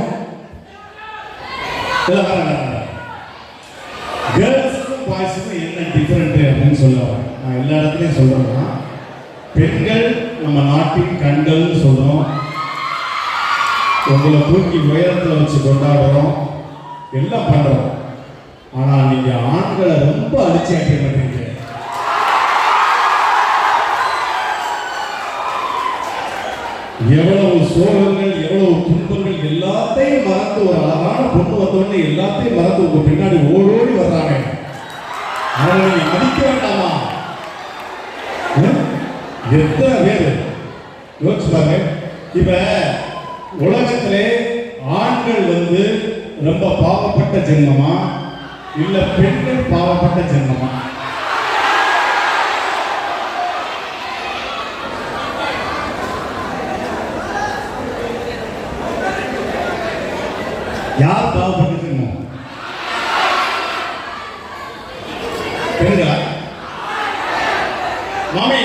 கேர்ள்ஸுக்கும் பாய்ஸுக்கும் என்ன டிஃபரெண்ட் அப்படின்னு சொல்லுவாங்க. நான் எல்லா இடத்துலையும் சொல்றேன்னா, பெண்கள் நம்ம நாட்டின் கண்கள்னு சொல்றோம். உங்களை தூக்கி உயரத்தில் வச்சு கொண்டாடுறோம், எல்லாம் பண்றோம். ஆனா நீங்க ஆண்களை ரொம்ப அடிச்சு அடிக்க மாட்டீங்க. எவ்வளவு சோகங்கள் எவ்வளவு துன்பங்கள் எல்லாத்தையும் மறந்து ஒரு அழகான பொண்ணு வந்தோடனே எல்லாத்தையும் மறந்து உங்க பின்னாடி ஓடோடி வர்றாங்க. அவங்களை நீங்க மதிக்க வேண்டாமா? எத்தனை பேர் யோசிச்சு பாருங்க. இப்ப உலகத்திலே ஆண்கள் வந்து ரொம்ப பாவப்பட்ட ஜென்மமா இல்ல பெண்கள் பாவப்பட்ட ஜென்மமா? யார் பாவப்பட்ட ஜென்மம்? பெண்களா? மாமி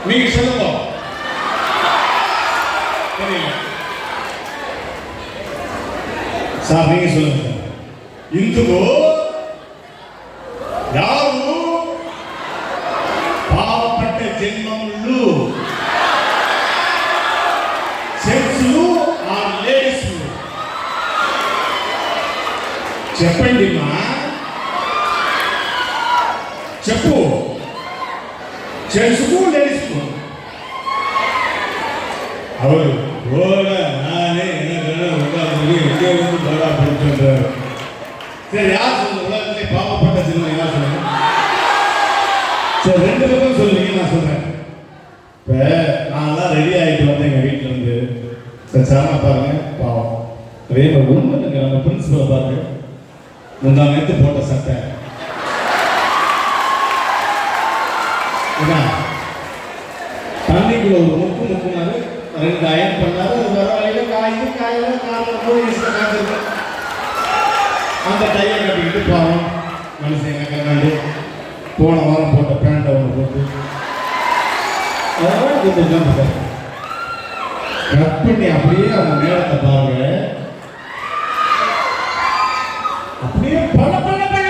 நீங்க சொல்லுங்க. சார் நீங்க சொல்லுங்க. ఇందుకు ಯಾರು పాపపట్ట జన్మములు సెక్స్లు ఆ లేడీస్ చెప్పండి మా చెప్పు. సెక్స్కు లేడీస్కు ಅವರು ಓಡ ನಾನೇ ಏನೋ ಉಗಾದಿ ಎங்கே ಒಂದು ಬಡ ಪಡ್ತಾರೆ. சரி, யார் சொல்லுங்க? உலகத்திலே பாவப்பட்ட ஜென்மம் யார் சொல்லுங்க? சரி, ரெண்டு பக்கம் சொல்லுங்க, நான் சொல்றேன். இப்ப நான் ரெடி ஆகிட்டு வந்தேன் எங்க வீட்டுல இருந்து. சரி சாரா பாருங்க, பாவம் வேற ஒண்ணு இல்லைங்க. நம்ம பிரின்சிபலை பாருங்க, முந்தா நேத்து போட்ட சட்டை தண்ணிக்குள்ள ஒரு முக்குனாரு, 2 அயன் பண்ணாரு. வர வழியில காயில காரணம் போய் காய்ச்சிருக்கு. அந்த டையை கட்டிக்கிட்டு பாவம் மனுஷங்க கண்ணாண்டு போன வாரம் போட்ட பேண்ட் ஒன்று போட்டு அதெல்லாம் கொஞ்சம் கட் பண்ணி அப்படியே அவங்க நேரத்தை பாருங்க. அப்படியே பல பல பல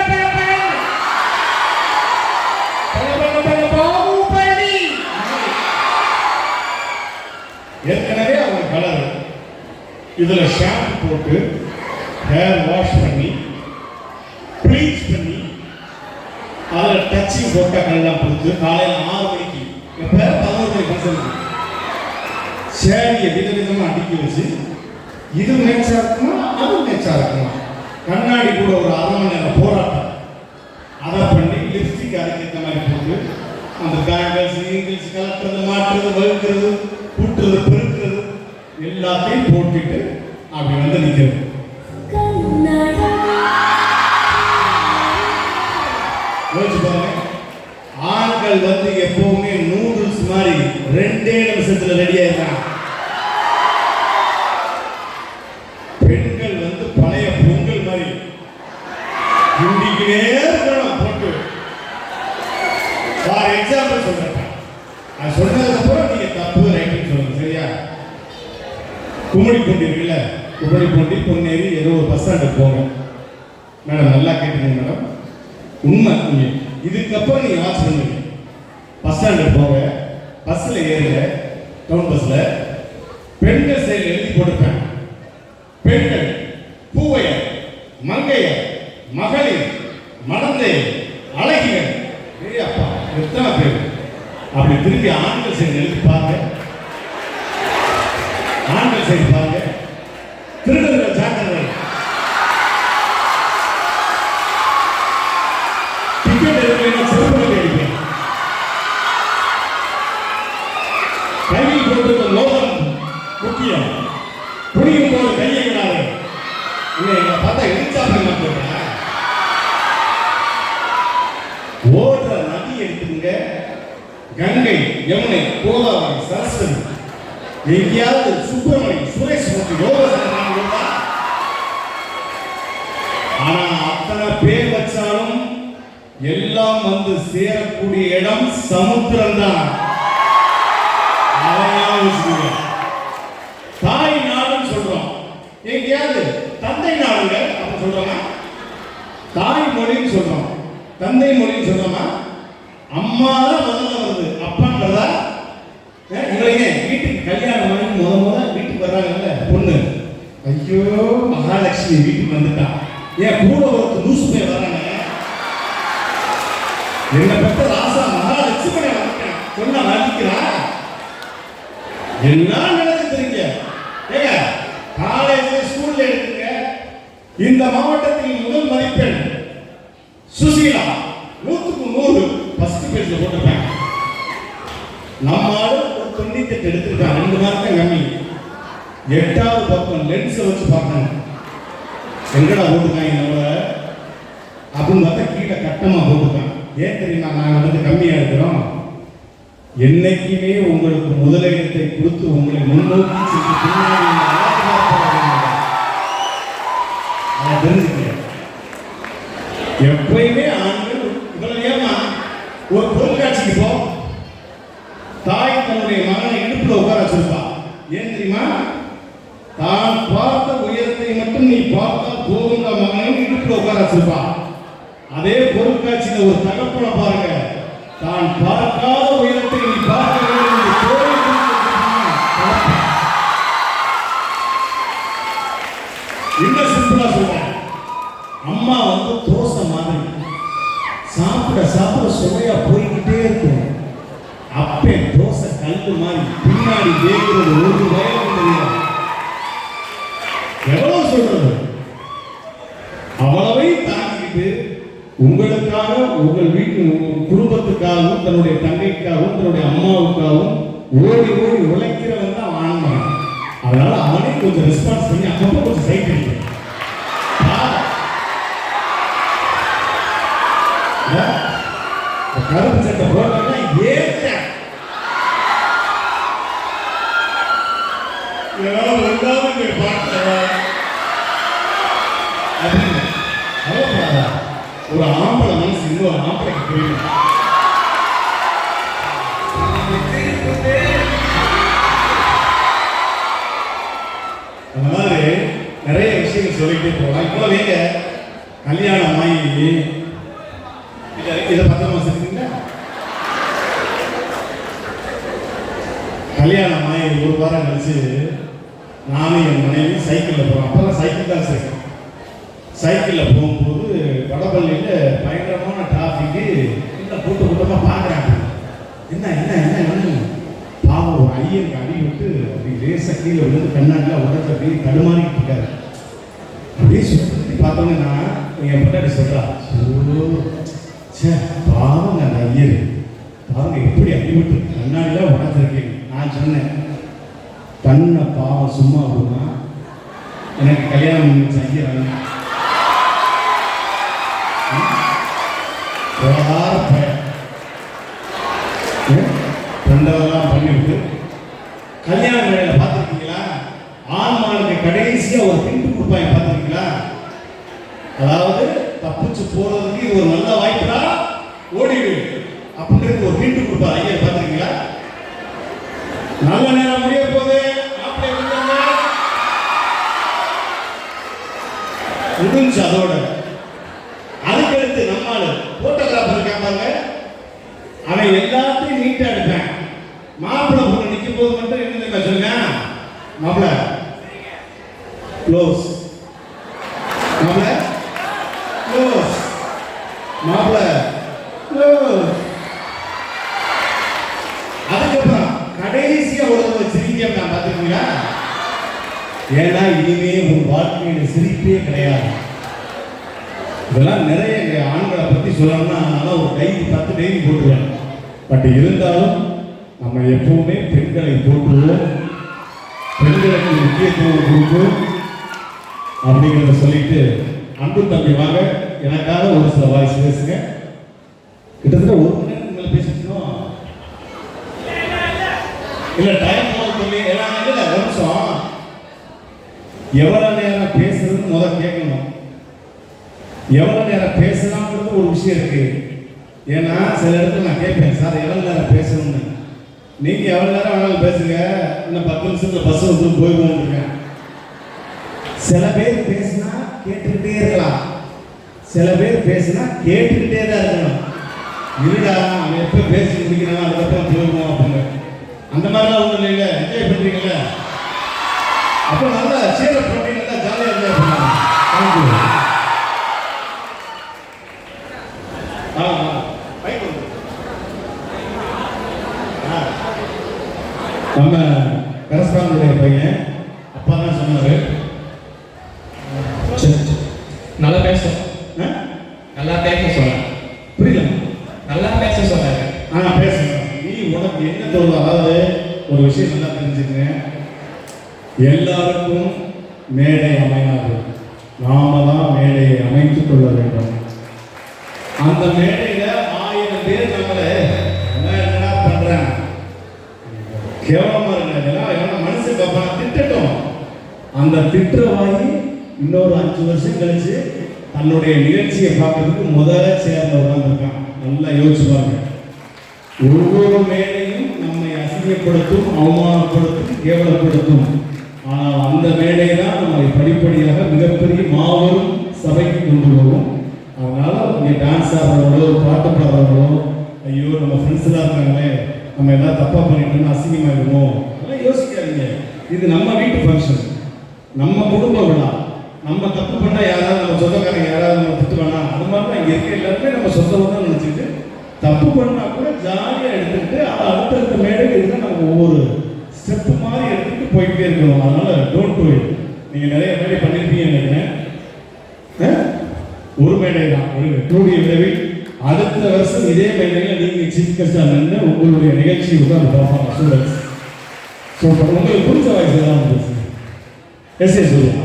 பல பாகுபலி. ஏற்கனவே அவங்க கலர் இதுல ஷாம்பு போட்டு ஹேர் வாஷ் பண்ணி ப்ளீச் பண்ணி அதில் டச்சிங் போட்டாக்கள்லாம் கொடுத்து காலையில் 6 மணிக்கு எப்போ 11 மணி ஃபங்க்ஷனுக்கு சேரியை விதவிதமாக அடுக்கி வச்சு இது மேட்சாக இருக்குமா அது மேட்சாக இருக்குமா கண்ணாடி கூட ஒரு 1/2 மணி நேரம் போராட்டம் அதை பண்ணி லிப்ஸ்டிக் அதுக்கேற்ற மாதிரி போட்டு அந்த பேங்கிள்ஸ் இங்கிலீஷ் கலட்டுறது மாற்றுறது வகுக்கிறது கூட்டுறது பெருக்கிறது எல்லாத்தையும் போட்டுட்டு அப்படி வந்து நிற்கிறது. ஆண்கள் வந்து எப்பவுமே நூடுல்ஸ் மாதிரி 2 நிமிஷத்துல ரெடி ஆயிடுறாங்க. பெண்கள் வந்து பழைய பொங்கல் மாதிரி இண்டிக்கினே இருக்கணும் போட்டு. ஃபார் எக்ஸாம்பிள் சொல்றேன், அது சொன்னதுக்கு அப்புறம் நீங்க தப்பு ரைட்டுன்னு சொல்லுங்க, சரியா? குமரி பூண்டி இருக்குல்ல, குமரி பூண்டி பொன்னேரி ஏதோ ஒரு பஸ் ஸ்டாண்டுக்கு போங்க மேடம். நல்லா கேட்டுக்கங்க மேடம், உண்மை. இதுக்கப்புறம் நீங்க வாட்ச் பண்ணுவீங்க. பஸ் ஸ்டாண்டுக்கு போங்க, பஸ்ல ஏறுங்க, டவுன் பஸ்ல பெண்கள் சைடில் எழுதி போட்டுருப்பேன், பெண்கள் பூவையர் மங்கையர் மகளிர் மடந்தையர் அழகிகள். அப்பா எத்தனை பேர் அப்படி திரும்பி ஆண்கள் சைடு எழுதி பாருங்க. சைடு பாருங்க. திருடர்கள் ஜாக்கிரதை. டிக்கெட் எடுக்கலைன்னா செருப்பு அடிப்பேன். கையில் போட்டிருக்க மோதிரம் முக்கியம். புரியும் போது கையை விடாது. எங்களை பார்த்தா இடிச்சாப்பை மாட்டேன். ஓடுற நதி எடுத்துங்க. கங்கை, யமுனை, கோதாவரி, சரஸ்வதி, எங்கேயாவது சுப்பிரமணி, சுரேஷ் மூர்த்தி யோகா. ஆனா அத்தனை பேர் வச்சாலும் எல்லாம் வந்து சேரக்கூடிய இடம் சமுத்திரம் தான். தாய் நாடுன்னு சொல்றோம். எங்கேயாவது தந்தை நாடுங்க அப்படின்னு சொல்றோமா? தாய் மொழின்னு சொல்றோம், தந்தை மொழின்னு சொல்றோமா? அம்மா தான் முதல்ல வருது, அப்பான்றதா? இவங்க வீட்டுக்கு கல்யாணம் பண்ணி முத வீட்டுக்கு வர்றாங்கல்ல பொண்ணு, ஐயோ மகாலட்சுமி வீட்டுக்கு வந்துட்டா. ஏன் கூட ஒரு லூசு போய் வராங்க. என்ன பட்ட ராசா மகாலட்சுமி வந்துட்டேன் சொன்னா நடிக்கிறா. என்ன நினைச்சிருக்கீங்க? ஏங்க காலேஜ்ல ஸ்கூல்ல எடுத்துங்க. இந்த மாவட்டத்தில் முதல் மதிப்பெண் சுசீலா 100க்கு 100 ஃபர்ஸ்ட் பேஜ்ல போட்டுருக்காங்க. நம்ம ஆளு 98 எடுத்திருக்காங்க, 2 மார்க் கம்மி. 8வது பக்கம் லென்ஸ் வச்சு பார்க்கணும். எங்கடா போட்டுருக்காங்க நம்மள அப்படின்னு பார்த்தா கீழே கட்டமா போட்டுருக்காங்க. ஏன் தெரியுமா? நாங்கள் வந்து கம்மியா இருக்கிறோம். என்னைக்குமே உங்களுக்கு முதலிடத்தை கொடுத்து உங்களை முன்னோக்கி சென்று பின்னாடி தெரிஞ்சுக்க. எப்பயுமே ஆண்கள் முதலையா ஒரு பொருட்காட்சிக்கு போ, தாய் தன்னுடைய மகனை இடுப்புல உட்கார வச்சிருப்பா. ஏன் தெரியுமா? தான் பார்த்த உயரத்தை மட்டும் நீ பார்த்தால் போகுங்க மகனை இடுப்புல உட்கார வச்சிருப்பா. அதே பொருட்காட்சியில ஒரு தகப்பனை பாருங்க, தான் பார்க்காத உயரத்தை நீ பார்க்க வேண்டும் என்று தோழி. இன்னும் சிம்பிளா சொல்றேன், அம்மா வந்து தோசை மாதிரி சாப்பிட சாப்பிட சுவையா போய்கிட்டே இருக்கும். அப்பே தோசை கல்லு மாதிரி பின்னாடி வேகிறது ஒரு வயது தெரியாது. எவ்வளவு சொல்றது? அவ்வளவை தாங்கிக்கிட்டு உங்களுக்காக, உங்கள் வீட்டு குடும்பத்துக்காகவும், தன்னுடைய தங்கைக்காகவும், தன்னுடைய அம்மாவுக்காகவும் ஓடி ஓடி உழைக்கிறவன் தான் ஆன்மா. அதனால அவனே கொஞ்சம் ரெஸ்பான்ஸ் பண்ணி அப்பப்போ கொஞ்சம் சைட் அடிக்கிறேன். கருப்பு சட்டை போட்டா ஏற்ற ஒரு ஆம்பளை மனசு இன்னொரு ஆம்பளைக்கு புரியும். அந்த மாதிரி நிறைய விஷயங்கள் சொல்லிட்டே போகலாம். இப்போ நீங்க கல்யாணம் ஆகி இதை பத்திரமா வச்சிருக்கீங்களா? கல்யாணம் ஆகி ஒரு வாரம் கழிச்சு நானும் என் மனைவி சைக்கிளில் போகிறோம். அப்போல்லாம் சைக்கிள் தான் சேர்க்கணும். சைக்கிளில் போகும்போது வடபள்ளியில் பயங்கரமான டிராஃபிக்கு. இல்லை கூட்டமாக பார்க்குறாங்க. என்ன என்ன என்ன என்ன பாவம் ஒரு ஐயருக்கு அடி விட்டு அப்படி லேசாக கீழே விழுந்து கண்ணாடியில் உடச்சு அப்படியே தடுமாறிக்கிட்டு இருக்காரு. அப்படியே சுற்றி பார்த்தோன்னே நான் என் முன்னாடி சொல்கிறா, சே பாவங்க அந்த ஐயர் பாவங்க எப்படி அடிவிட்டு கண்ணாடியில் உடச்சிருக்கீங்க. நான் சொன்னேன், பண்ண பாவம் சும்மா விடுமா, எனக்கு கல்யாணம் பண்ணி ஐயர் ரெண்டவெல்லாம் பண்ணிவிட்டு கல்யாண வேலையில பார்த்துருக்கீங்களா? ஆண்மானுக்கு கடைசியா ஒரு பிண்டு கொடுப்பாங்க, பார்த்துருக்கீங்களா? அதாவது தப்பிச்சு போறதுக்கு இது ஒரு நல்ல வாய்ப்புடா, ஓடிடு அப்படின்னு ஒரு பிண்டு கொடுப்பாரு. ஐயா பார்த்துருக்கீங்களா? நல்ல நேரம் முடிய போது முடிஞ்சு அதோட அதுக்கடுத்து நம்மால் போட்டோகிராஃபர் இருக்காங்க. அவன் எல்லாத்தையும் நீட்டா எடுப்பேன். மாப்பிள்ளை பொண்ணு நிற்கும் போது மட்டும் என்ன சொல்லுங்க, மாப்பிள்ளை க்ளோஸ், மாப்பிள்ளை க்ளோஸ், மாப்பிள்ளை க்ளோஸ். அதுக்கப்புறம் கடைசியா ஒரு சிரிக்க நான் பார்த்துருக்கீங்களா? ஏன்னா இனிமே உன் வாழ்க்கையில் சிரிப்பே கிடையாது. இதெல்லாம் நிறைய ஆண்களை பற்றி சொல்லணும்னா அதனால் ஒரு டைரி 10 டைரி போட்டுருவேன். பட் இருந்தாலும் நம்ம எப்பவுமே பெண்களை போட்டுருவோம், பெண்களுக்கு முக்கியத்துவம் கொடுப்போம் அப்படிங்கிறத சொல்லிட்டு, அன்பு தம்பி வாங்க, எனக்காக ஒரு சில வாய்ஸ் பேசுங்க. கிட்டத்தட்ட 1 மணி நேரம் உங்களை பேசிட்டோம். இல்லை டைம் சொல்லி எல்லாம் இல்லை, ஒரு நிமிஷம். எவ்வளோ நேரம் பேசுறதுன்னு முதல் கேட்கணும். எவ்வளோ நேரம் பேசலாம்ன்றது ஒரு விஷயம் இருக்கு. ஏன்னா சில இடத்துல நான் கேட்பேன், சார் எவ்வளோ நேரம் பேசணும்னு. நீங்கள் எவ்வளோ நேரம் வேணாலும் பேசுங்க, இன்னும் 10 நிமிஷத்தில் பஸ் வந்து போயிடுவோம். சில பேர் பேசினா கேட்டுக்கிட்டே இருக்கலாம், சில பேர் பேசினா கேட்டுக்கிட்டே தான் இருக்கணும். இருடா அவன் எப்போ பேசி முடிக்கிறான் அதுக்கப்புறம் போயிடுவோம் அப்படின்னு. அந்த மாதிரிலாம் ஒன்றும் இல்லை, என்ஜாய் பண்ணுறீங்கல்ல, அப்போ நல்லா சேர பண்ணி நல்லா ஜாலியாக என்ஜாய் பண்ணலாம். தேங்க்யூ. நம்ம கரஸ்பாண்டுடைய பையன் அப்பா தான் சொன்னார், நல்லா பேச நல்லா பேச சொன்னேன். புரியல? நல்லா பேச சொன்னாங்க. பேசுங்க. நீ உனக்கு என்ன தோணுது? அதாவது ஒரு விஷயம் நல்லா தெரிஞ்சுக்கங்க, எல்லாருக்கும் மேடை அமையாது, நாம தான் மேடையை அமைத்துக் கொள்ள வேண்டும். அந்த மேடையில 1000 பேர் நம்மளை என்ன பண்றேன் கேவலமா இருக்க மனுஷன் பாப்பா திட்டட்டும். அந்த திட்டவாயி இன்னொரு 5 வருஷம் கழிச்சு தன்னுடைய நிகழ்ச்சியை பார்க்கறதுக்கு முதல்ல சேர்ந்த இருக்கான். நல்லா யோசிச்சு பாருங்க. ஒவ்வொரு மேடையும் நம்மை அசிங்கப்படுத்தும், அவமானப்படுத்தும், கேவலப்படுத்தும். ஆனால் அந்த மேடை தான் நம்மை படிப்படியாக மிகப்பெரிய மாபெரும் சபைக்கு கொண்டு போகும். அதனால இங்கே டான்ஸ் ஆடுறவங்களோ பாட்டு பாடுறவங்களோ, ஐயோ நம்ம ஃப்ரெண்ட்ஸ்லாம் இருக்காங்களே நம்ம எதாவது தப்பாக பண்ணிட்டோம்னா அசிங்கமாகிடுமோ, அதெல்லாம் யோசிக்காதீங்க. இது நம்ம வீட்டு ஃபங்க்ஷன், நம்ம குடும்ப விழா. நம்ம தப்பு பண்ணால் யாராவது நம்ம சொந்தக்காரங்க யாராவது நம்ம திட்டு வேணாம், அது மாதிரி தான் இங்கே இருக்க எல்லாருமே நம்ம சொந்தமாக தான் நினச்சிட்டு தப்பு பண்ணால் கூட ஜாலியாக எடுத்துக்கிட்டு அதை அடுத்தடுத்த மேடைக்கு இருந்தால் நம்ம ஒவ்வொரு ஸ்டெப்பு மாதிரி எடுத்துகிட்டு போய்கிட்டே இருக்கணும். அதனால் டோன்ட் டூ இட். நீங்கள் நிறைய மேடை பண்ணியிருப்பீங்க நினைக்கிறேன். ஒரு மேடை தான், ஒரு கூடிய விரைவில் அடுத்த வருஷம் இதே மேடையில் நீங்கள் சீஃப் கெஸ்டாக நின்று உங்களுடைய நிகழ்ச்சியை உட்காந்து பார்ப்பாங்க ஸ்டூடெண்ட்ஸ். ஸோ உங்களுக்கு புரிஞ்ச வயசு தான் பேசுங்க. எஸ் எஸ் சொல்லுங்க.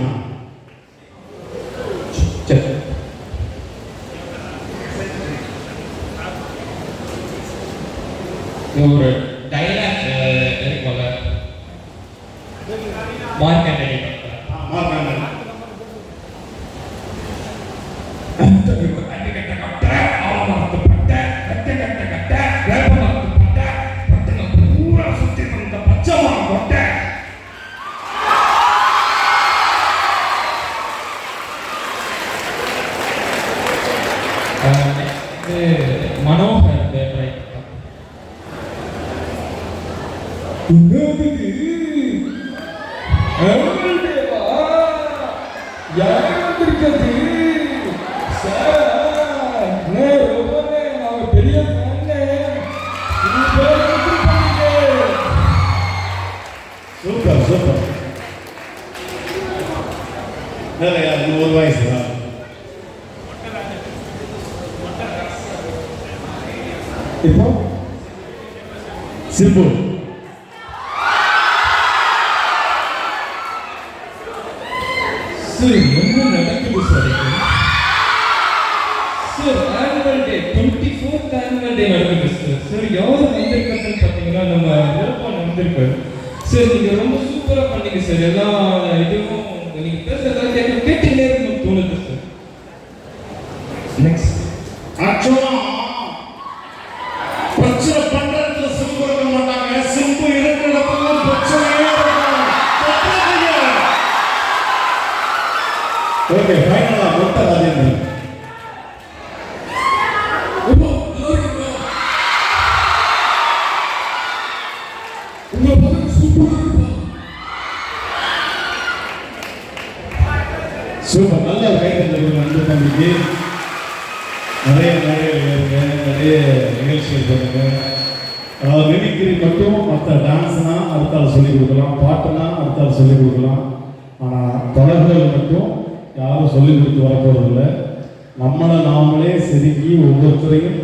ஒரு டைலாக் இருக்கும்ல, மார்க்கெட் மனோகர் பெரிய சூப்பர் சூப்பர். ஒரு வயசு தான். இப்போ சிம்பு என்ன நடக்குது sir? Annual day 24th annual day நடக்குது சார். யார் வந்திருக்காங்கன்னு பார்த்தீங்கன்னா நம்ம விருப்பம் வந்திருக்காரு சார். நீங்க ரொம்ப சூப்பரா பண்ணீங்க சார். எல்லா இதுவும் நீங்க பேசுறதெல்லாம் கேட்டுட்டே இருக்கணும்னு தோணுது சார். நெக்ஸ்ட் ஆக்சுவலா பிரச்சனை பண்றதுல சிம்பு இருக்க மாட்டாங்க. சிம்பு இருக்கிற இடத்துல பிரச்சனையே ஓகே ஃபைனலா மொத்த ராஜேந்திரன். சூப்பர். நல்ல கைத்தட்டல் வந்து தம்பிக்கு. நிறைய நிறைய நிகழ்ச்சிகள் பண்ணுங்க. அதாவது மிமிக்ரி மட்டும் மற்ற டான்ஸ்னா அடுத்தால் சொல்லிக் கொடுக்கலாம், பாட்டுனா அடுத்தால் சொல்லிக் கொடுக்கலாம். ஆனால் தொடர்கள் மட்டும் யாரும் சொல்லிக் கொடுத்து வரப்போறதில்லை. நம்மளை நாமளே செதுக்கி ஒவ்வொருத்தரையும்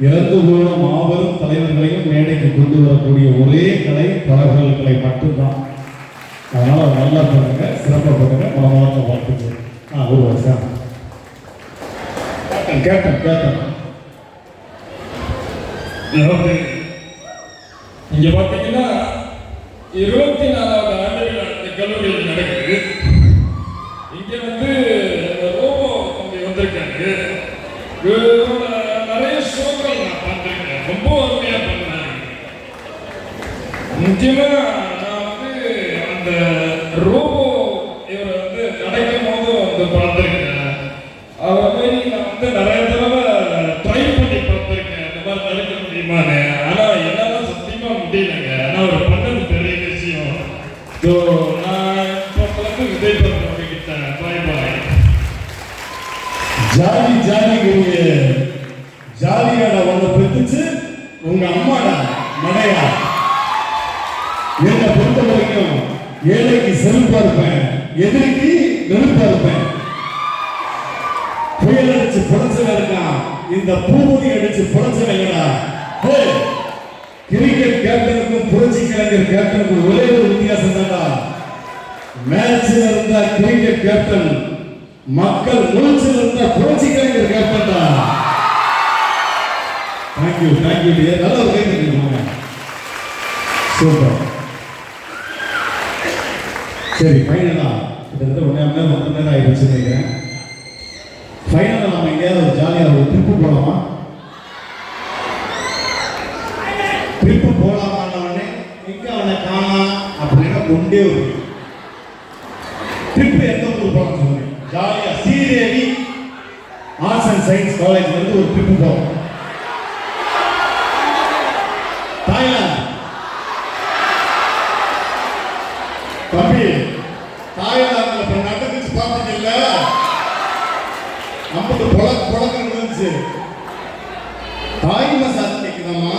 இறந்து போன மாபெரும் தலைவர்களையும் மேடைக்கு கொண்டு வரக்கூடிய ஒரே கலை தொடர்கள் கலை மட்டும்தான். அதனால் நல்லா பண்ணுங்க, சிறப்பாக பண்ணுங்க, மனமார்ந்த வாழ்த்துக்கள். ஒரு வருஷம் கேட்டேன் இங்க பாத்தீங்கன்னா 24வது ஆண்டு இந்த கல்லூரியில் நடக்குது. இங்க வந்து ரோபோ தம்பி வந்திருக்காங்க. இவரோட நிறைய ஷோக்கள் நான் பார்த்துருக்கேன். ரொம்ப அருமையா பண்ணாங்க. முக்கியமா நான் வந்து அந்த ரோபோ இவரை வந்து நடக்கும் போது வந்து பார்த்துருக்கேன். அவரை மாதிரி நான் வந்து நிறைய தடவை ட்ரை பண்ணி பார்த்துருக்கேன், அந்த மாதிரி நடக்க முடியுமான்னு. ஆனால் என்னால் சத்தியமா முடியலைங்க. ஆனால் அவர் பண்ணது பெரிய விஷயம். ஸோ நான் இப்போ வந்து விஜய் பரம கிட்டேன். பாய் பாய். ஜாலியாடா உன்னை பெற்றுச்சு உங்க அம்மாடா மடையா. என்னை பொறுத்த வரைக்கும் ஏழைக்கு செருப்பா இருப்பேன், எதிரிக்கு நெருப்பா இருப்பேன். புயல் அடிச்சு புடச்சவன் இருக்கான், இந்த பூமதி அடிச்சு புடச்சவங்கடா. கிரிக்கெட் கேப்டனுக்கும் புரட்சி கலைஞர் கேப்டனுக்கும் ஒரே ஒரு வித்தியாசம் தான்டா. மேட்ச்ல இருந்தா கிரிக்கெட் கேப்டன், மக்கள் மூச்சில் இருந்தா புரட்சி கலைஞர் கேப்டன் தான். Thank you dear. நல்ல ஒரு கை தட்டிடுவாங்க. சூப்பர். சரி, ஃபைனலா கிட்டத்தட்ட 1 மணி நேரம் 1 நேரம் ஆயிடுச்சு நினைக்கிறேன். ஃபைனலாக நம்ம எங்கேயாவது ஒரு ஜாலியாக ஒரு ட்ரிப்பு போகலாமா? ட்ரிப்பு போகலாமான்னே எங்கே அவனை காணா அப்படின்னா கொண்டே ஒரு ட்ரிப்பு எந்த ஊருக்கு போகலாம் சொல்லுங்க. ஜாலியாக Sridevi arts and science college வந்து ஒரு ட்ரிப்பு போகலாம். தாய்லாந்து தம்பி, தாய்லாந்துல இப்போ நடந்துச்சு பார்த்தீங்கல்ல, நமக்கு புழக்கம் இருந்துச்சு. Thai massage கேட்குதாமா?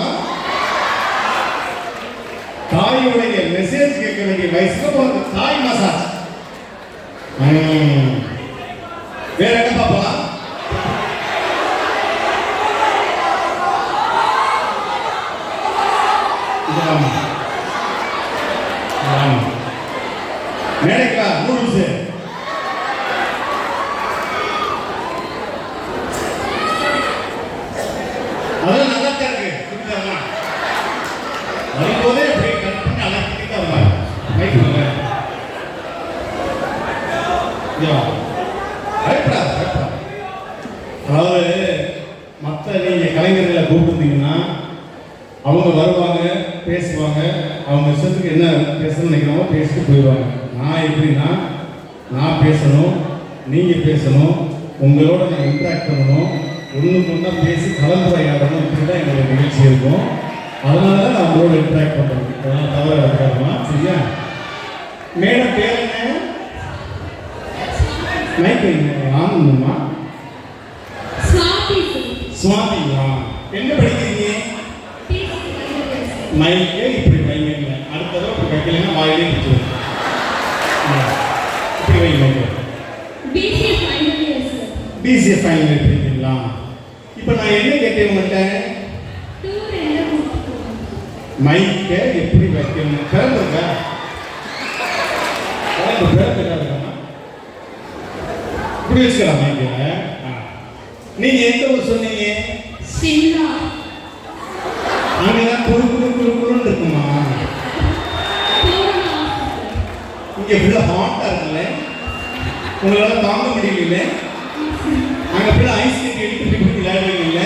தாயுடைய மெசேஜ் கேட்க வேண்டிய வயசுல உனக்கு தாய் மசாஜ். வேற என்ன பாப்பலாம்? மேடைக்கா நூடுல்ஸ் அதெல்லாம் நல்லா தான் இருக்கு. வரும்போதே அப்படியே கட் பண்ணி அழைச்சிட்டு தான் வந்தாங்க. அதாவது மற்ற நீங்க கலைஞர்களை கூப்பிட்டுருந்தீங்கன்னா அவங்க வருவாங்க, பேசுவாங்க, அவங்க இஷ்டத்துக்கு என்ன பேசணும்னு நினைக்கிறாங்களோ பேசிட்டு போயிடுவாங்க. நான் எப்படின்னா, நான் பேசணும், நீங்க பேசணும், உங்களோட நான் இன்ட்ராக்ட் பண்ணணும், ஒன்றுக்கு ஒன்றா பேசி கலந்துரையாடணும். இப்படி தான் எங்களுடைய நிகழ்ச்சி இருக்கும். அதனால தான் நான் உங்களோட இன்ட்ராக்ட் பண்ணுறேன். அதெல்லாம் தவறு எடுத்துக்காதமா, சரியா? மேடம் பேர் என்ன? மைக் ஆனந்தம்மா. சுவாதிங்களா? என்ன படிக்கிறீங்க? மைக்கே இப்படி வைங்க. அடுத்த தடவை இப்படி வைக்கலைன்னா வாயிலே பிடிச்சிடும். இப்படி வைங்க. பிசிஎஸ் ஃபைனல் இயர் படிக்கிறீங்களா? இப்போ நான் என்ன கேட்டேன் உங்கள்கிட்ட? மைக்கை எப்படி வைக்கணும்? பிறந்திருக்கா? பிறந்திருக்காதுமா? இப்படி வச்சுக்கலாம் மைக்கை. நீங்க எந்த ஊர் சொன்னீங்க? அங்கதான் குழுன்னு இருக்குமா? இங்க ஃபுல்லா ஹாட்டா இருக்குல்ல, உங்களால தாங்க முடியல. அங்க ஃபுல்லா ஐஸ் கட்டி எடுத்து விளையாடுவீங்க.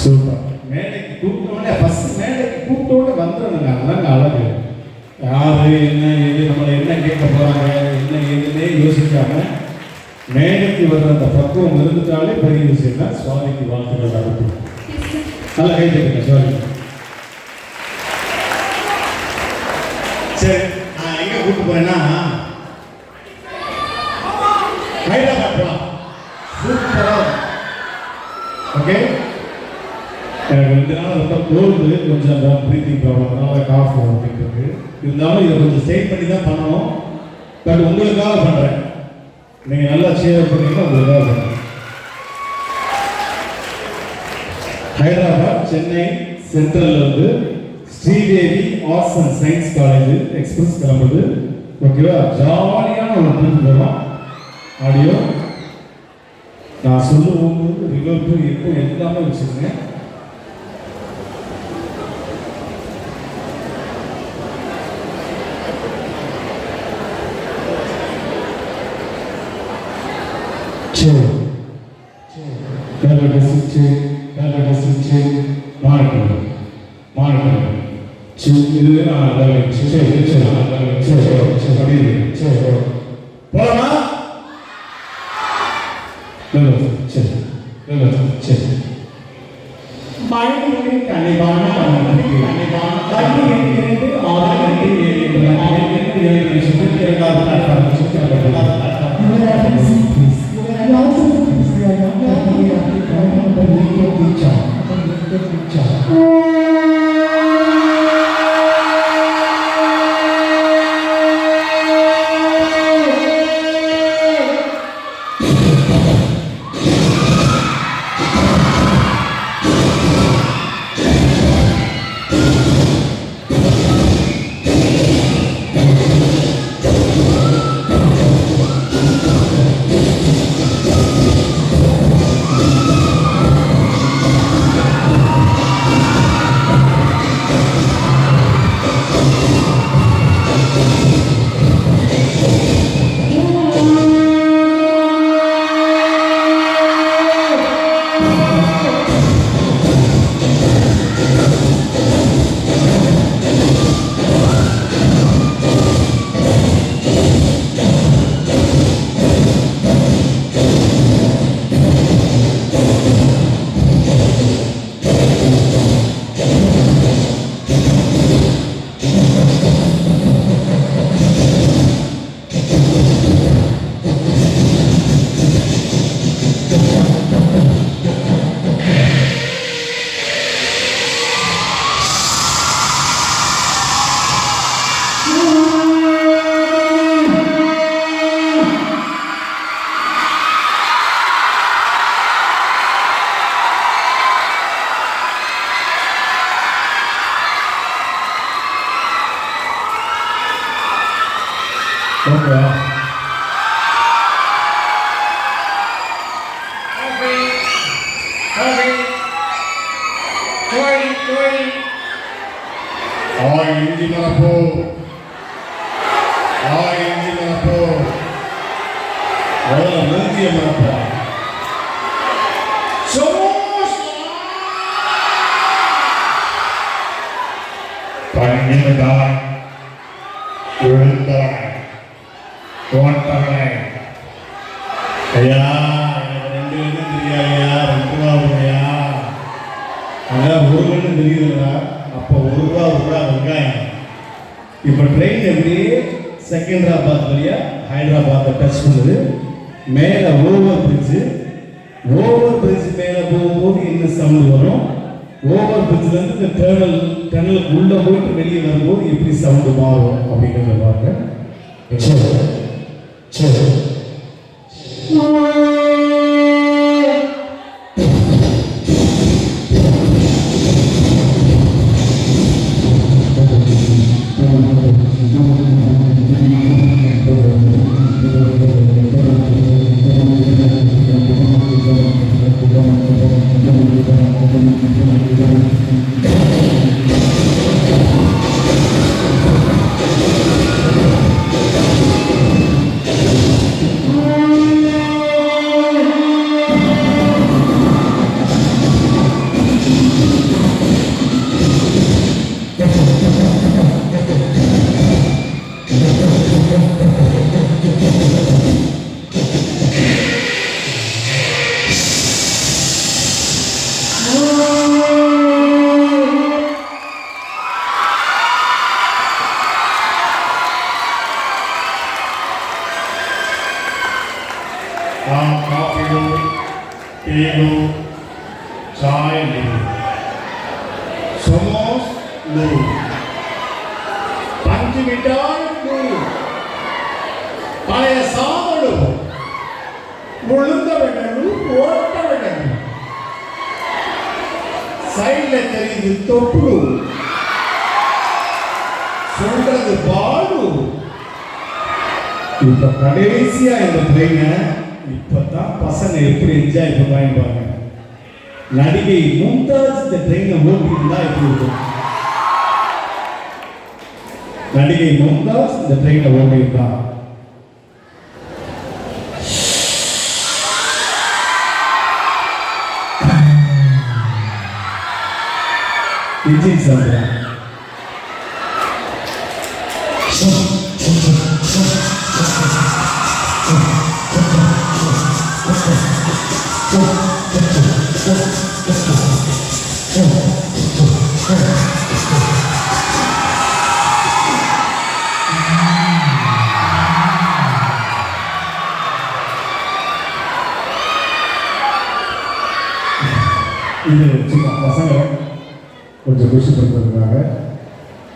சூப்பர். மேடைக்கு கூப்பிட்டோட ஃபர்ஸ்ட் மேடைக்கு கூப்பிட்டோட வந்துடுங்க. அதாங்க அழகு. யாரு என்ன ஏது நம்மளை என்ன கேட்க போறாங்க என்ன ஏதுன்னே யோசிக்காம மேடைக்கு வர்ற அந்த பக்குவம் இருந்துட்டாலே பெரிய விஷயம் தான். சுவாதிக்கு வாழ்த்துக்கள் அனுப்பி நல்லா கை தட்டுங்க. சுவாதி. சரி, நான் எங்க கூப்பிட்டு போறேன்னா ஹைதராபாத் போலாம். சூப்பரா. ஓகே, எனக்கு 2 நாள் ரொம்ப கோல்டு, கொஞ்சம் அந்த ப்ரீத்திங் ப்ராப்ளம், அதனால காஃப் வந்துட்டு இருக்கு. இருந்தாலும் இதை கொஞ்சம் ஸ்ட்ரெயின் பண்ணி தான் பண்ணணும். பட் உங்களுக்காக பண்ணுறேன். நீங்கள் நல்லா சேர் பண்ணீங்கன்னா உங்களுக்காக பண்ணுறேன். ஹைதராபாத், சென்னை சென்ட்ரல்ல வந்து Sridevi arts and science college express கிளம்புது. ஓகேவா? ஜாலியான ஒரு ட்ரிப் வரும். ஆடியோ நான் சொல்லும்போது ரிவர்பு எப்போ எல்லாமே வச்சுருங்க. போலாமா? மழை கனிவான ஐயா, எனக்கு 2 கண்ணு தெரியாதையா, 2 ரூபா இல்லையா? அதான் 1 கண்ணு தெரியுதுங்களா? அப்போ 1 ரூபா வெங்காயம். இப்போ ட்ரெயின் எப்படி செகண்டராபாத் வழியா ஹைதராபாத்தை டச் பண்ணுது. மேலே ஓவர் பிரிட்ஜ் மேலே போகும்போது என்ன சவுண்டு வரும்? ஓவர் பிரிட்ஜ்லேருந்து இந்த டனலுக்கு உள்ளே போயிட்டு வெளியே வரும்போது எப்படி சவுண்டு மாறும் அப்படிங்கிறத பாருங்க. காஃபியோ டீயோ சாய் மோமோஸ் நூறு, பஞ்சு மிட்டாய் நூறு, பழைய சாதம் உளுந்த வெட்டணும், ஓட்ட வெட்டணும், சைட்ல தெரியுது தொப்பு, சொல்றது பாடு. இப்ப கடைசியா இந்த ட்ரெயினை இப்பதான் பசங்க எப்படி என்ஜாய் பண்றாங்க பாருங்க. நடிகை மும்தாஜ் இந்த ட்ரெயினை ஓட்டிருந்தா எப்படி இருக்கும்? நடிகை மும்தாஜ் இந்த ட்ரெயினை ஓட்டிருந்தா இன்ஜின் சவுண்ட் இது சும்மா பசங்க கொஞ்சம் குஷிப்படுத்துறதுக்காக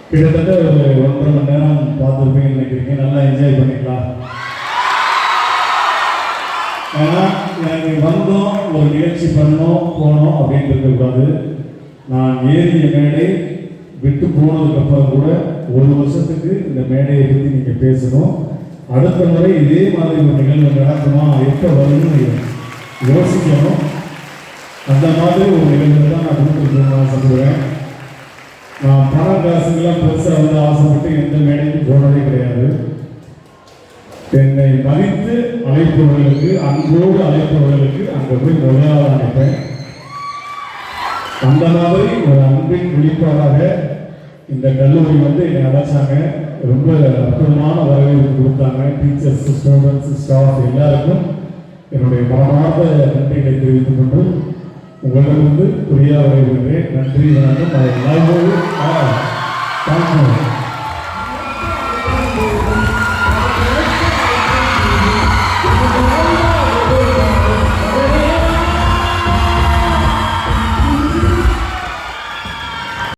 கிட்டத்தட்ட ஒரு 1.5 மணி நேரம் பார்த்துருப்பீங்கன்னு நினைக்கிறீங்க. நல்லா என்ஜாய் பண்ணிக்கலாம். ஏன்னா எனக்கு வந்தோம், ஒரு நிகழ்ச்சி பண்ணோம் போனோம் அப்படின்னு இருக்கக்கூடாது. நான் ஏறிய மேடை விட்டு போனதுக்கப்புறம் கூட 1 வருஷத்துக்கு இந்த மேடையை பற்றி நீங்கள் பேசணும். அடுத்த முறை இதே மாதிரி ஒரு நிகழ்வு நடக்குமா, எப்போ வரும்னு யோசிக்கணும். அந்த மாதிரி ஒரு நிகழ்வு தான் நான் கொடுத்துருக்கணும்னு ஆசைப்படுவேன். நான் பண காசுக்கெல்லாம் பெருசாக வந்து ஆசைப்பட்டு எந்த மேடைக்கும் போனதே கிடையாது. என்னை மதித்து அழைப்பவர்களுக்கு, அன்போடு அழைப்பவர்களுக்கு அங்கே போய் முதலாக அழைப்பேன். அந்த மாதிரி ஒரு அன்பின் வெளிப்பாடாக இந்த கல்லூரி வந்து என்னை அழைச்சாங்க. ரொம்ப அற்புதமான வரவேற்பு கொடுத்தாங்க. டீச்சர்ஸ், ஸ்டூடெண்ட்ஸ், ஸ்டாஃப் எல்லாருக்கும் என்னுடைய மனமார்ந்த நன்றிகளை தெரிவித்துக் கொண்டு உங்களிடமிருந்து புரியா வருகிறேன். நன்றி, வணக்கம். தேங்க்யூ.